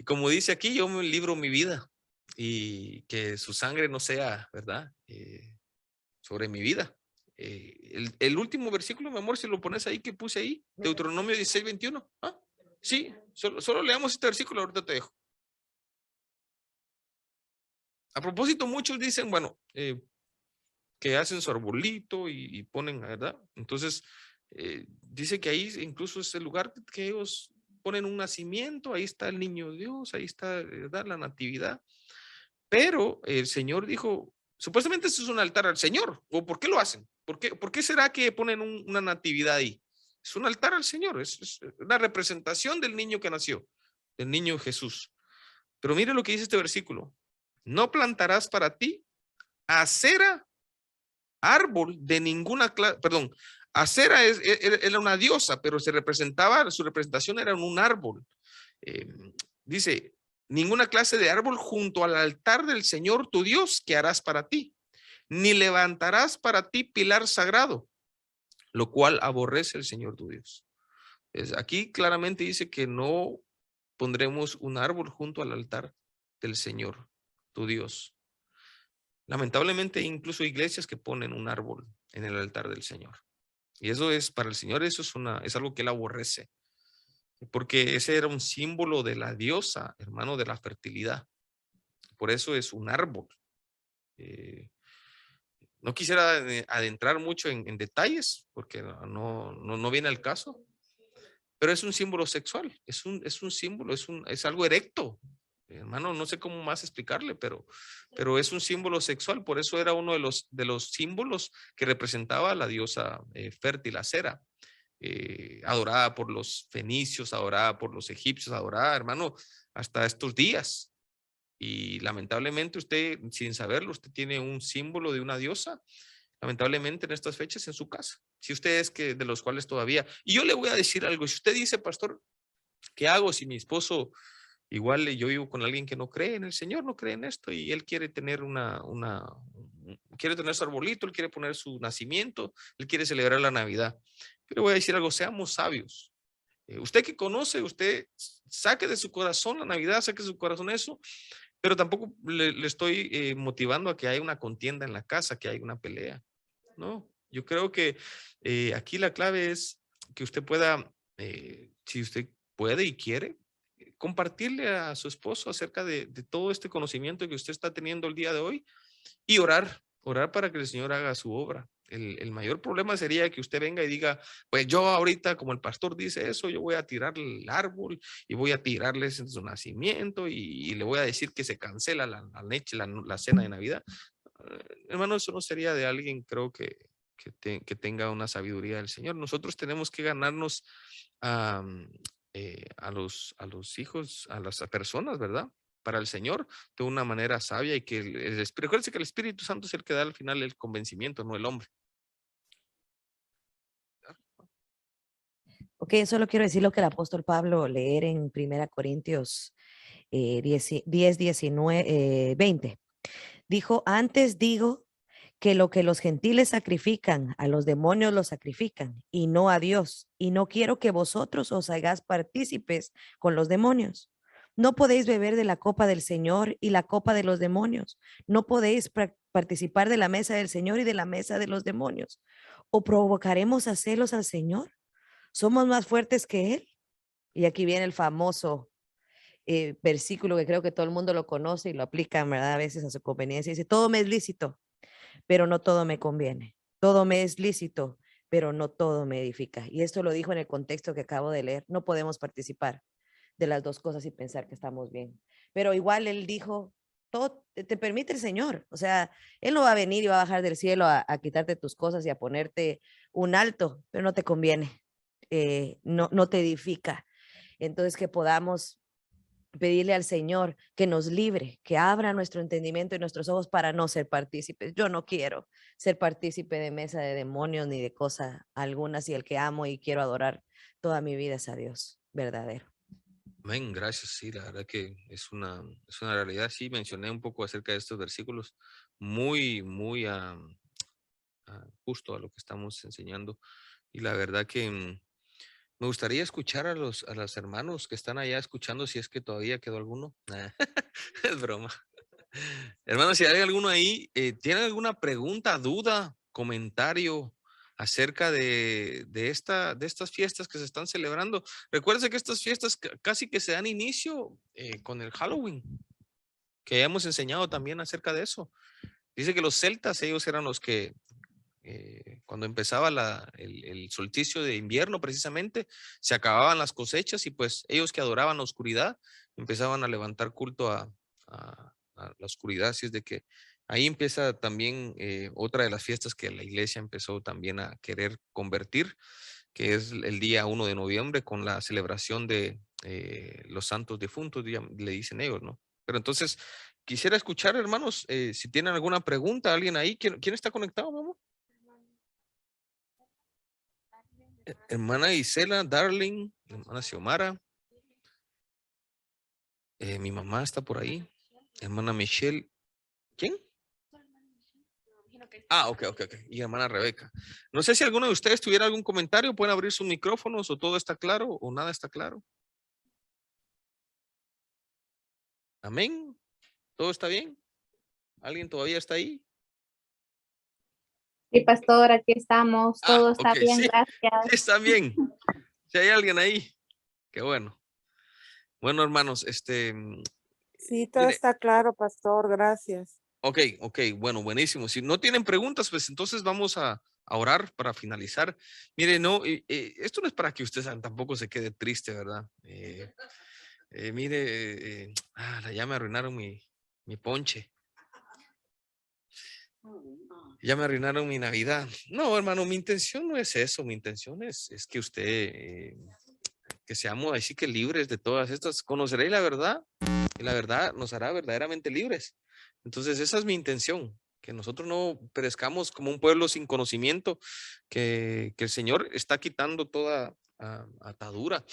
y como dice aquí, yo me libro mi vida. y que su sangre no sea, ¿verdad? Sobre mi vida. El último versículo, mi amor, si lo pones ahí, que puse ahí, Deuteronomio 16:21. ¿Ah? Sí, solo leamos este versículo, ahorita te dejo. A propósito, muchos dicen, bueno, que hacen su arbolito y ponen, ¿verdad? Entonces, dice que ahí incluso es el lugar que ellos ponen un nacimiento, ahí está el niño Dios, ahí está, ¿verdad? La natividad. Pero el Señor dijo, supuestamente eso es un altar al Señor. ¿O por qué lo hacen? ¿Por qué será que ponen una natividad ahí? Es un altar al Señor, es una representación del niño que nació, del niño Jesús. Pero mire lo que dice este versículo. No plantarás para ti acera, árbol de ninguna clase, perdón, acera era una diosa, pero su representación era en un árbol. Dice, ninguna clase de árbol junto al altar del Señor tu Dios que harás para ti, ni levantarás para ti pilar sagrado, lo cual aborrece el Señor tu Dios. Aquí claramente dice que no pondremos un árbol junto al altar del Señor tu Dios. Lamentablemente, incluso iglesias que ponen un árbol en el altar del Señor. Y eso es, para el Señor, eso es algo que él aborrece. Porque ese era un símbolo de la diosa, hermano, de la fertilidad. Por eso es un árbol. No quisiera adentrar mucho en detalles, porque no viene al caso, pero es un símbolo sexual, es un símbolo, es algo erecto. Hermano, no sé cómo más explicarle, pero es un símbolo sexual, por eso era uno de los símbolos que representaba a la diosa fértil, Acera, adorada por los fenicios, adorada por los egipcios, adorada, hermano, hasta estos días. Y lamentablemente usted, sin saberlo, usted tiene un símbolo de una diosa, lamentablemente en estas fechas en su casa. Si usted es que de los cuales todavía, y yo le voy a decir algo, si usted dice, pastor, ¿qué hago si mi esposo, igual yo vivo con alguien que no cree en el Señor, no cree en esto, y él quiere tener quiere tener su arbolito, él quiere poner su nacimiento, él quiere celebrar la Navidad? Yo le voy a decir algo, seamos sabios. Usted que conoce, usted saque de su corazón la Navidad, saque de su corazón eso, pero tampoco le estoy motivando a que haya una contienda en la casa, que haya una pelea. No, yo creo que aquí la clave es que usted pueda, si usted puede y quiere, compartirle a su esposo acerca de todo este conocimiento que usted está teniendo el día de hoy y orar para que el Señor haga su obra. El mayor problema sería que usted venga y diga, pues yo ahorita, como el pastor dice eso, yo voy a tirarle el árbol y voy a tirarles en su nacimiento y le voy a decir que se cancela la cena de Navidad. Hermano, eso no sería de alguien, creo que tenga una sabiduría del Señor. Nosotros tenemos que ganarnos a los hijos, a las personas, ¿verdad? Para el Señor de una manera sabia y que recuérdense que el Espíritu Santo es el que da al final el convencimiento, no el hombre. Ok, solo quiero decir lo que el apóstol Pablo leer en 1 Corintios 10, 19, 20. Dijo, antes digo que lo que los gentiles sacrifican, a los demonios los sacrifican y no a Dios. Y no quiero que vosotros os hagáis partícipes con los demonios. No podéis beber de la copa del Señor y la copa de los demonios. No podéis participar de la mesa del Señor y de la mesa de los demonios. ¿O provocaremos a celos al Señor? ¿Somos más fuertes que Él? Y aquí viene el famoso versículo que creo que todo el mundo lo conoce y lo aplican, ¿verdad? A veces a su conveniencia. Dice, todo me es lícito, pero no todo me conviene. Todo me es lícito, pero no todo me edifica. Y esto lo dijo en el contexto que acabo de leer. No podemos participar de las dos cosas y pensar que estamos bien. Pero igual él dijo, todo te permite el Señor. O sea, Él no va a venir y va a bajar del cielo a quitarte tus cosas y a ponerte un alto, pero no te conviene. No te edifica. Entonces que podamos pedirle al Señor que nos libre, que abra nuestro entendimiento y nuestros ojos para no ser partícipes. Yo no quiero ser partícipe de mesa de demonios ni de cosa alguna, si el que amo y quiero adorar toda mi vida es a Dios verdadero. Amén, gracias. Sí, la verdad que es una realidad. Sí, mencioné un poco acerca de estos versículos, muy justo a lo que estamos enseñando. Y la verdad que me gustaría escuchar a los hermanos que están allá escuchando, si es que todavía quedó alguno. Es broma. Hermanos, si hay alguno ahí, ¿tienen alguna pregunta, duda, comentario acerca de estas fiestas que se están celebrando? Recuérdense que estas fiestas casi que se dan inicio con el Halloween, que ya hemos enseñado también acerca de eso. Dice que los celtas, ellos eran los que cuando empezaba el solsticio de invierno precisamente, se acababan las cosechas y pues ellos que adoraban la oscuridad empezaban a levantar culto a la oscuridad. Así es de que ahí empieza también otra de las fiestas que la iglesia empezó también a querer convertir, que es el día 1 de noviembre con la celebración de los santos difuntos, le dicen ellos, ¿no? Pero entonces quisiera escuchar, hermanos, si tienen alguna pregunta, alguien ahí. ¿Quién está conectado, mamá? Hermana Isela, Darling, hermana Xiomara, mi mamá está por ahí, hermana Michelle, ¿quién? Ok. Y hermana Rebeca. No sé si alguno de ustedes tuviera algún comentario, pueden abrir sus micrófonos o todo está claro o nada está claro. Amén. ¿Todo está bien? ¿Alguien todavía está ahí? Sí, pastor, aquí estamos. Todo está Ok, bien, sí, gracias. sí está bien. Si hay alguien ahí, qué bueno. Bueno, hermanos, Sí, todo mire, está claro, pastor, gracias. ok, bueno, buenísimo. Si no tienen preguntas, pues entonces vamos a orar para finalizar. Mire, no, esto no es para que usted tampoco se quede triste, ¿verdad? Mire, ya me arruinaron mi ponche. Ya me arruinaron mi Navidad. No, hermano, mi intención no es eso. Mi intención es que usted, que seamos así que libres de todas estas. Conoceréis la verdad y la verdad nos hará verdaderamente libres. Entonces, esa es mi intención, que nosotros no perezcamos como un pueblo sin conocimiento, que el Señor está quitando toda atadura.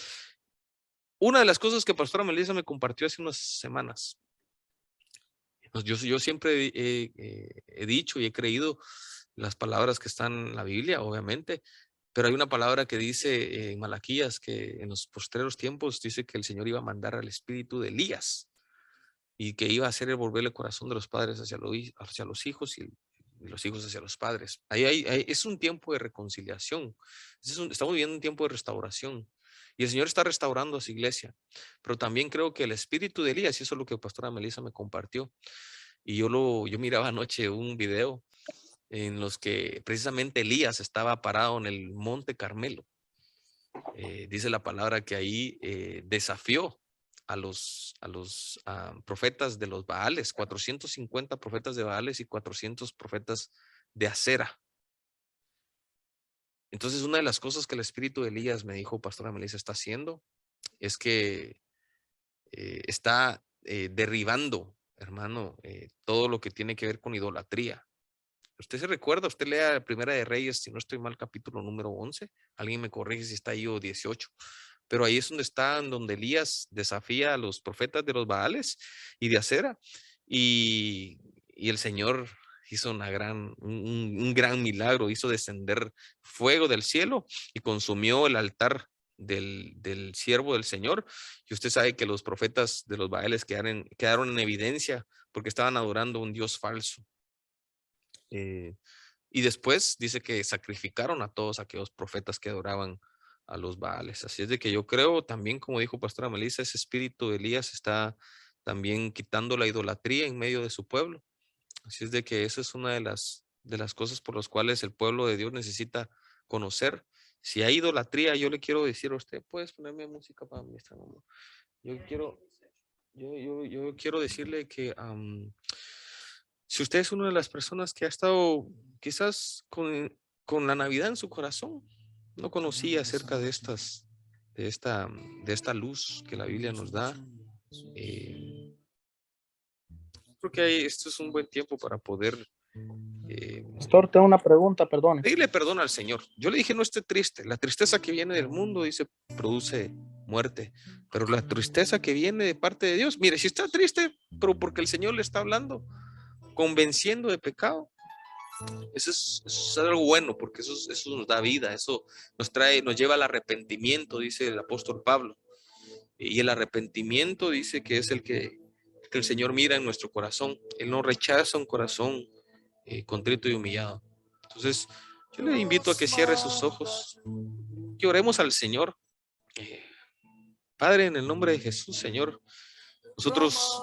Una de las cosas que Pastora Melissa me compartió hace unas semanas, pues yo siempre he dicho y he creído las palabras que están en la Biblia, obviamente, pero hay una palabra que dice en Malaquías que en los postreros tiempos dice que el Señor iba a mandar al espíritu de Elías y que iba a hacer volver el corazón de los padres hacia los hijos y los hijos hacia los padres. Es un tiempo de reconciliación. Estamos viviendo un tiempo de restauración. Y el Señor está restaurando a su iglesia. Pero también creo que el espíritu de Elías, y eso es lo que Pastora Melissa me compartió. Y yo miraba anoche un video en los que precisamente Elías estaba parado en el Monte Carmelo. Dice la palabra que ahí desafió a los profetas de los Baales, 450 profetas de Baales y 400 profetas de Acera. Entonces, una de las cosas que el espíritu de Elías, me dijo Pastora Melissa, está haciendo es que está derribando, hermano, todo lo que tiene que ver con idolatría. Usted se recuerda, usted lea Primera de Reyes, si no estoy mal, capítulo número 11. Alguien me corrige si está ahí o 18. Pero ahí es donde está, donde Elías desafía a los profetas de los Baales y de Acera. Y el Señor hizo un gran milagro, hizo descender fuego del cielo y consumió el altar del siervo del Señor. Y usted sabe que los profetas de los Baales quedaron en evidencia porque estaban adorando a un Dios falso. Y después dice que sacrificaron a todos aquellos profetas que adoraban a los Baales. Así es de que yo creo también, como dijo Pastora Melissa, ese espíritu de Elías está también quitando la idolatría en medio de su pueblo. Así es de que esa es una de las cosas por las cuales el pueblo de Dios necesita conocer. Si hay idolatría, yo le quiero decir a usted, puedes ponerme música para mi mamá. Yo quiero decirle que si usted es una de las personas que ha estado quizás con la Navidad en su corazón, no conocía acerca de esta luz que la Biblia nos da, creo que esto es un buen tiempo para poder Pastor, tengo una pregunta, perdón. pedirle perdón al Señor. Yo le dije, no esté triste. La tristeza que viene del mundo, dice, produce muerte. Pero la tristeza que viene de parte de Dios, mire, si está triste, pero porque el Señor le está hablando, convenciendo de pecado, eso es algo bueno, porque eso nos da vida, eso nos lleva al arrepentimiento, dice el apóstol Pablo. Y el arrepentimiento dice que es el que que el Señor mira en nuestro corazón. Él no rechaza un corazón contrito y humillado. Entonces, yo le invito a que cierre sus ojos, que oremos al Señor. Padre, en el nombre de Jesús, Señor, nosotros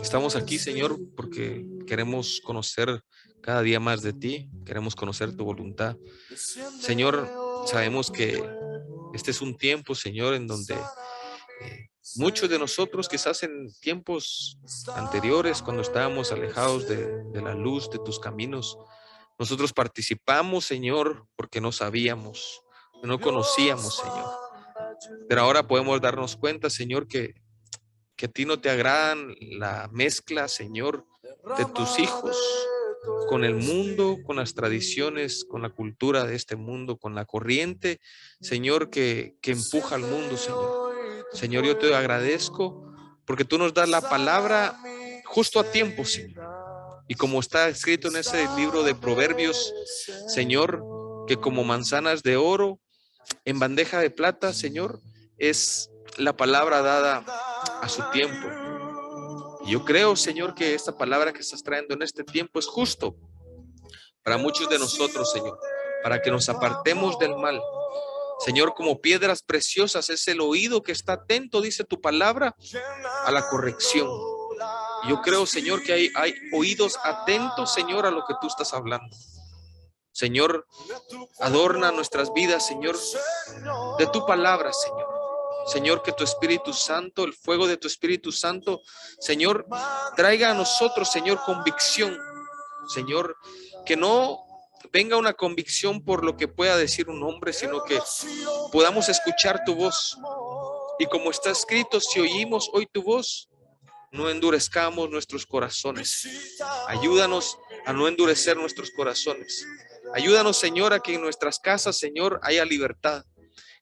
estamos aquí, Señor, porque queremos conocer cada día más de ti, queremos conocer tu voluntad. Señor, sabemos que este es un tiempo, Señor, en donde muchos de nosotros, quizás en tiempos anteriores, cuando estábamos alejados de la luz de tus caminos, nosotros participamos, Señor, porque no sabíamos, no conocíamos, Señor. Pero ahora podemos darnos cuenta, Señor, que a ti no te agradan la mezcla, Señor, de tus hijos con el mundo, con las tradiciones, con la cultura de este mundo, con la corriente, Señor, que empuja al mundo, Señor. Señor, yo te agradezco porque tú nos das la palabra justo a tiempo, Señor. Y como está escrito en ese libro de Proverbios, Señor, que como manzanas de oro en bandeja de plata, Señor, es la palabra dada a su tiempo. Y yo creo, Señor, que esta palabra que estás trayendo en este tiempo es justo para muchos de nosotros, Señor, para que nos apartemos del mal. Señor, como piedras preciosas es el oído que está atento, dice tu palabra, a la corrección. Yo creo, Señor, que hay oídos atentos, Señor, a lo que tú estás hablando. Señor, adorna nuestras vidas, Señor, de tu palabra, Señor. Señor, que tu Espíritu Santo, el fuego de tu Espíritu Santo, Señor, traiga a nosotros, Señor, convicción. Señor, que no venga una convicción por lo que pueda decir un hombre, sino que podamos escuchar tu voz. Y como está escrito, si oímos hoy tu voz, no endurezcamos nuestros corazones. Ayúdanos a no endurecer nuestros corazones. Ayúdanos, Señor, a que en nuestras casas, Señor, haya libertad.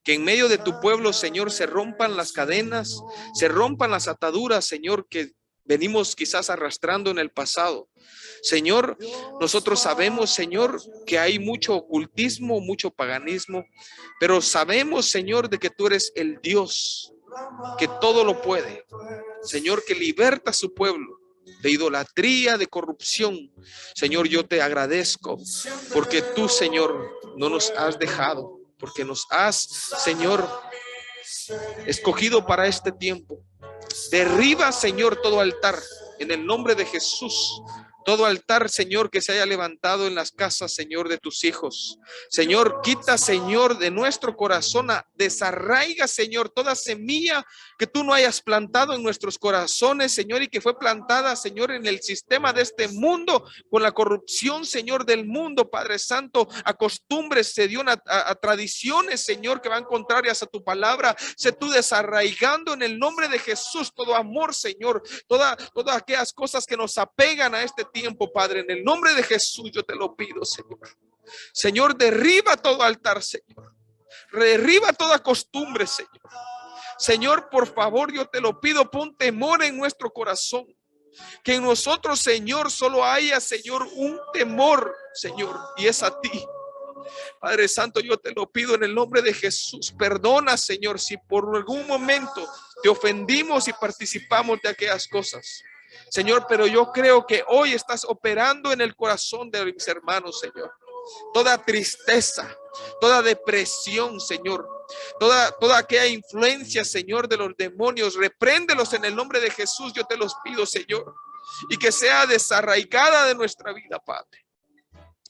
Que en medio de tu pueblo, Señor, se rompan las cadenas, se rompan las ataduras, Señor, que venimos quizás arrastrando en el pasado. Señor, nosotros sabemos, Señor, que hay mucho ocultismo, mucho paganismo, pero sabemos, Señor, de que tú eres el Dios que todo lo puede. Señor, que liberta a su pueblo de idolatría, de corrupción. Señor, yo te agradezco porque tú, Señor, no nos has dejado, porque nos has, Señor, escogido para este tiempo. Derriba, Señor, todo altar en el nombre de Jesús. Todo altar, Señor, que se haya levantado en las casas, Señor, de tus hijos. Señor, quita, Señor, de nuestro corazón, desarraiga, Señor, toda semilla que tú no hayas plantado en nuestros corazones, Señor, y que fue plantada, Señor, en el sistema de este mundo, con la corrupción, Señor, del mundo, Padre Santo, a costumbres, se dio a tradiciones, Señor, que van contrarias a tu palabra. Sé tú desarraigando en el nombre de Jesús todo amor, Señor, todas aquellas cosas que nos apegan a este tiempo, Padre, en el nombre de Jesús yo te lo pido, Señor. Señor, derriba todo altar, Señor. Derriba toda costumbre, Señor. Señor, por favor, yo te lo pido, pon temor en nuestro corazón. Que en nosotros, Señor, solo haya, Señor, un temor, Señor, y es a ti. Padre Santo, yo te lo pido en el nombre de Jesús. Perdona, Señor, si por algún momento te ofendimos y participamos de aquellas cosas. Señor, pero yo creo que hoy estás operando en el corazón de mis hermanos, Señor. Toda tristeza, toda depresión, Señor, toda aquella influencia, Señor, de los demonios, repréndelos en el nombre de Jesús, yo te los pido, Señor, y que sea desarraigada de nuestra vida, Padre.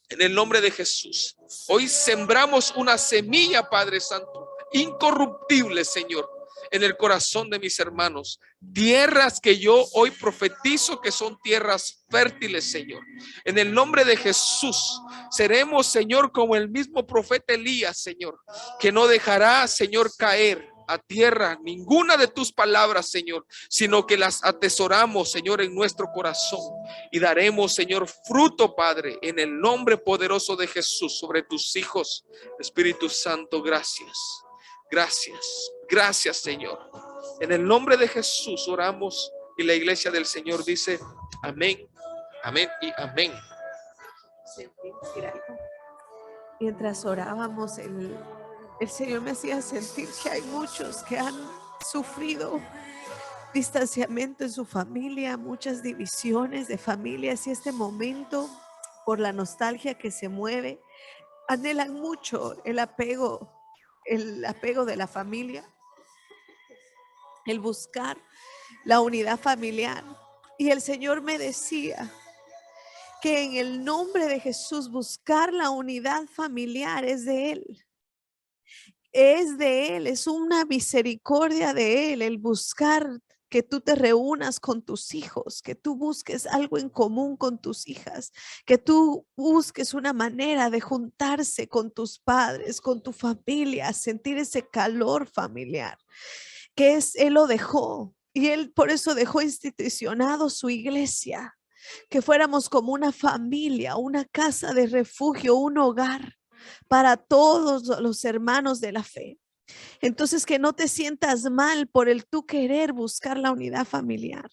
En el nombre de Jesús, hoy sembramos una semilla, Padre Santo, incorruptible, Señor, en el corazón de mis hermanos, tierras que yo hoy profetizo que son tierras fértiles, Señor. En el nombre de Jesús seremos, Señor, como el mismo profeta Elías, Señor, que no dejará, Señor, caer a tierra ninguna de tus palabras, Señor, sino que las atesoramos, Señor, en nuestro corazón y daremos, Señor, fruto, Padre, en el nombre poderoso de Jesús sobre tus hijos. Espíritu Santo, gracias. Gracias, gracias, Señor. En el nombre de Jesús oramos y la iglesia del Señor dice amén, amén y amén. Mientras orábamos, el Señor me hacía sentir que hay muchos que han sufrido distanciamiento en su familia, muchas divisiones de familias, y este momento, por la nostalgia que se mueve, anhelan mucho el apego de la familia, el buscar la unidad familiar. Y el Señor me decía que en el nombre de Jesús buscar la unidad familiar es de Él. Es de Él, es una misericordia de Él el buscar que tú te reúnas con tus hijos, que tú busques algo en común con tus hijas, que tú busques una manera de juntarse con tus padres, con tu familia, sentir ese calor familiar, Él lo dejó, y Él por eso dejó institucionado su iglesia, que fuéramos como una familia, una casa de refugio, un hogar para todos los hermanos de la fe. Entonces, que no te sientas mal por el tú querer buscar la unidad familiar,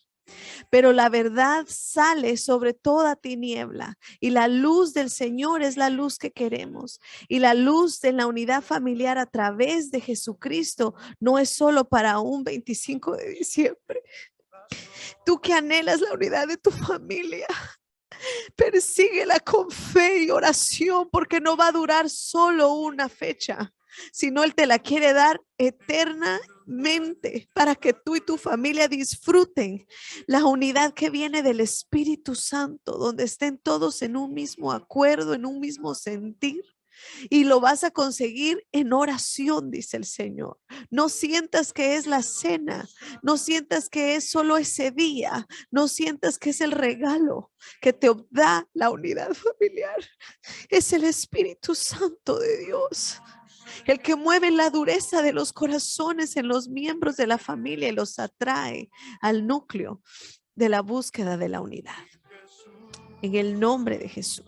pero la verdad sale sobre toda tiniebla, y la luz del Señor es la luz que queremos, y la luz de la unidad familiar a través de Jesucristo no es solo para un 25 de diciembre. Tú que anhelas la unidad de tu familia, persíguela con fe y oración, porque no va a durar solo una fecha, sino Él te la quiere dar eternamente, para que tú y tu familia disfruten la unidad que viene del Espíritu Santo, donde estén todos en un mismo acuerdo, en un mismo sentir. Y lo vas a conseguir en oración, dice el Señor. No sientas que es la cena, no sientas que es solo ese día, no sientas que es el regalo que te da la unidad familiar. Es el Espíritu Santo de Dios, el que mueve la dureza de los corazones en los miembros de la familia y los atrae al núcleo de la búsqueda de la unidad. En el nombre de Jesús.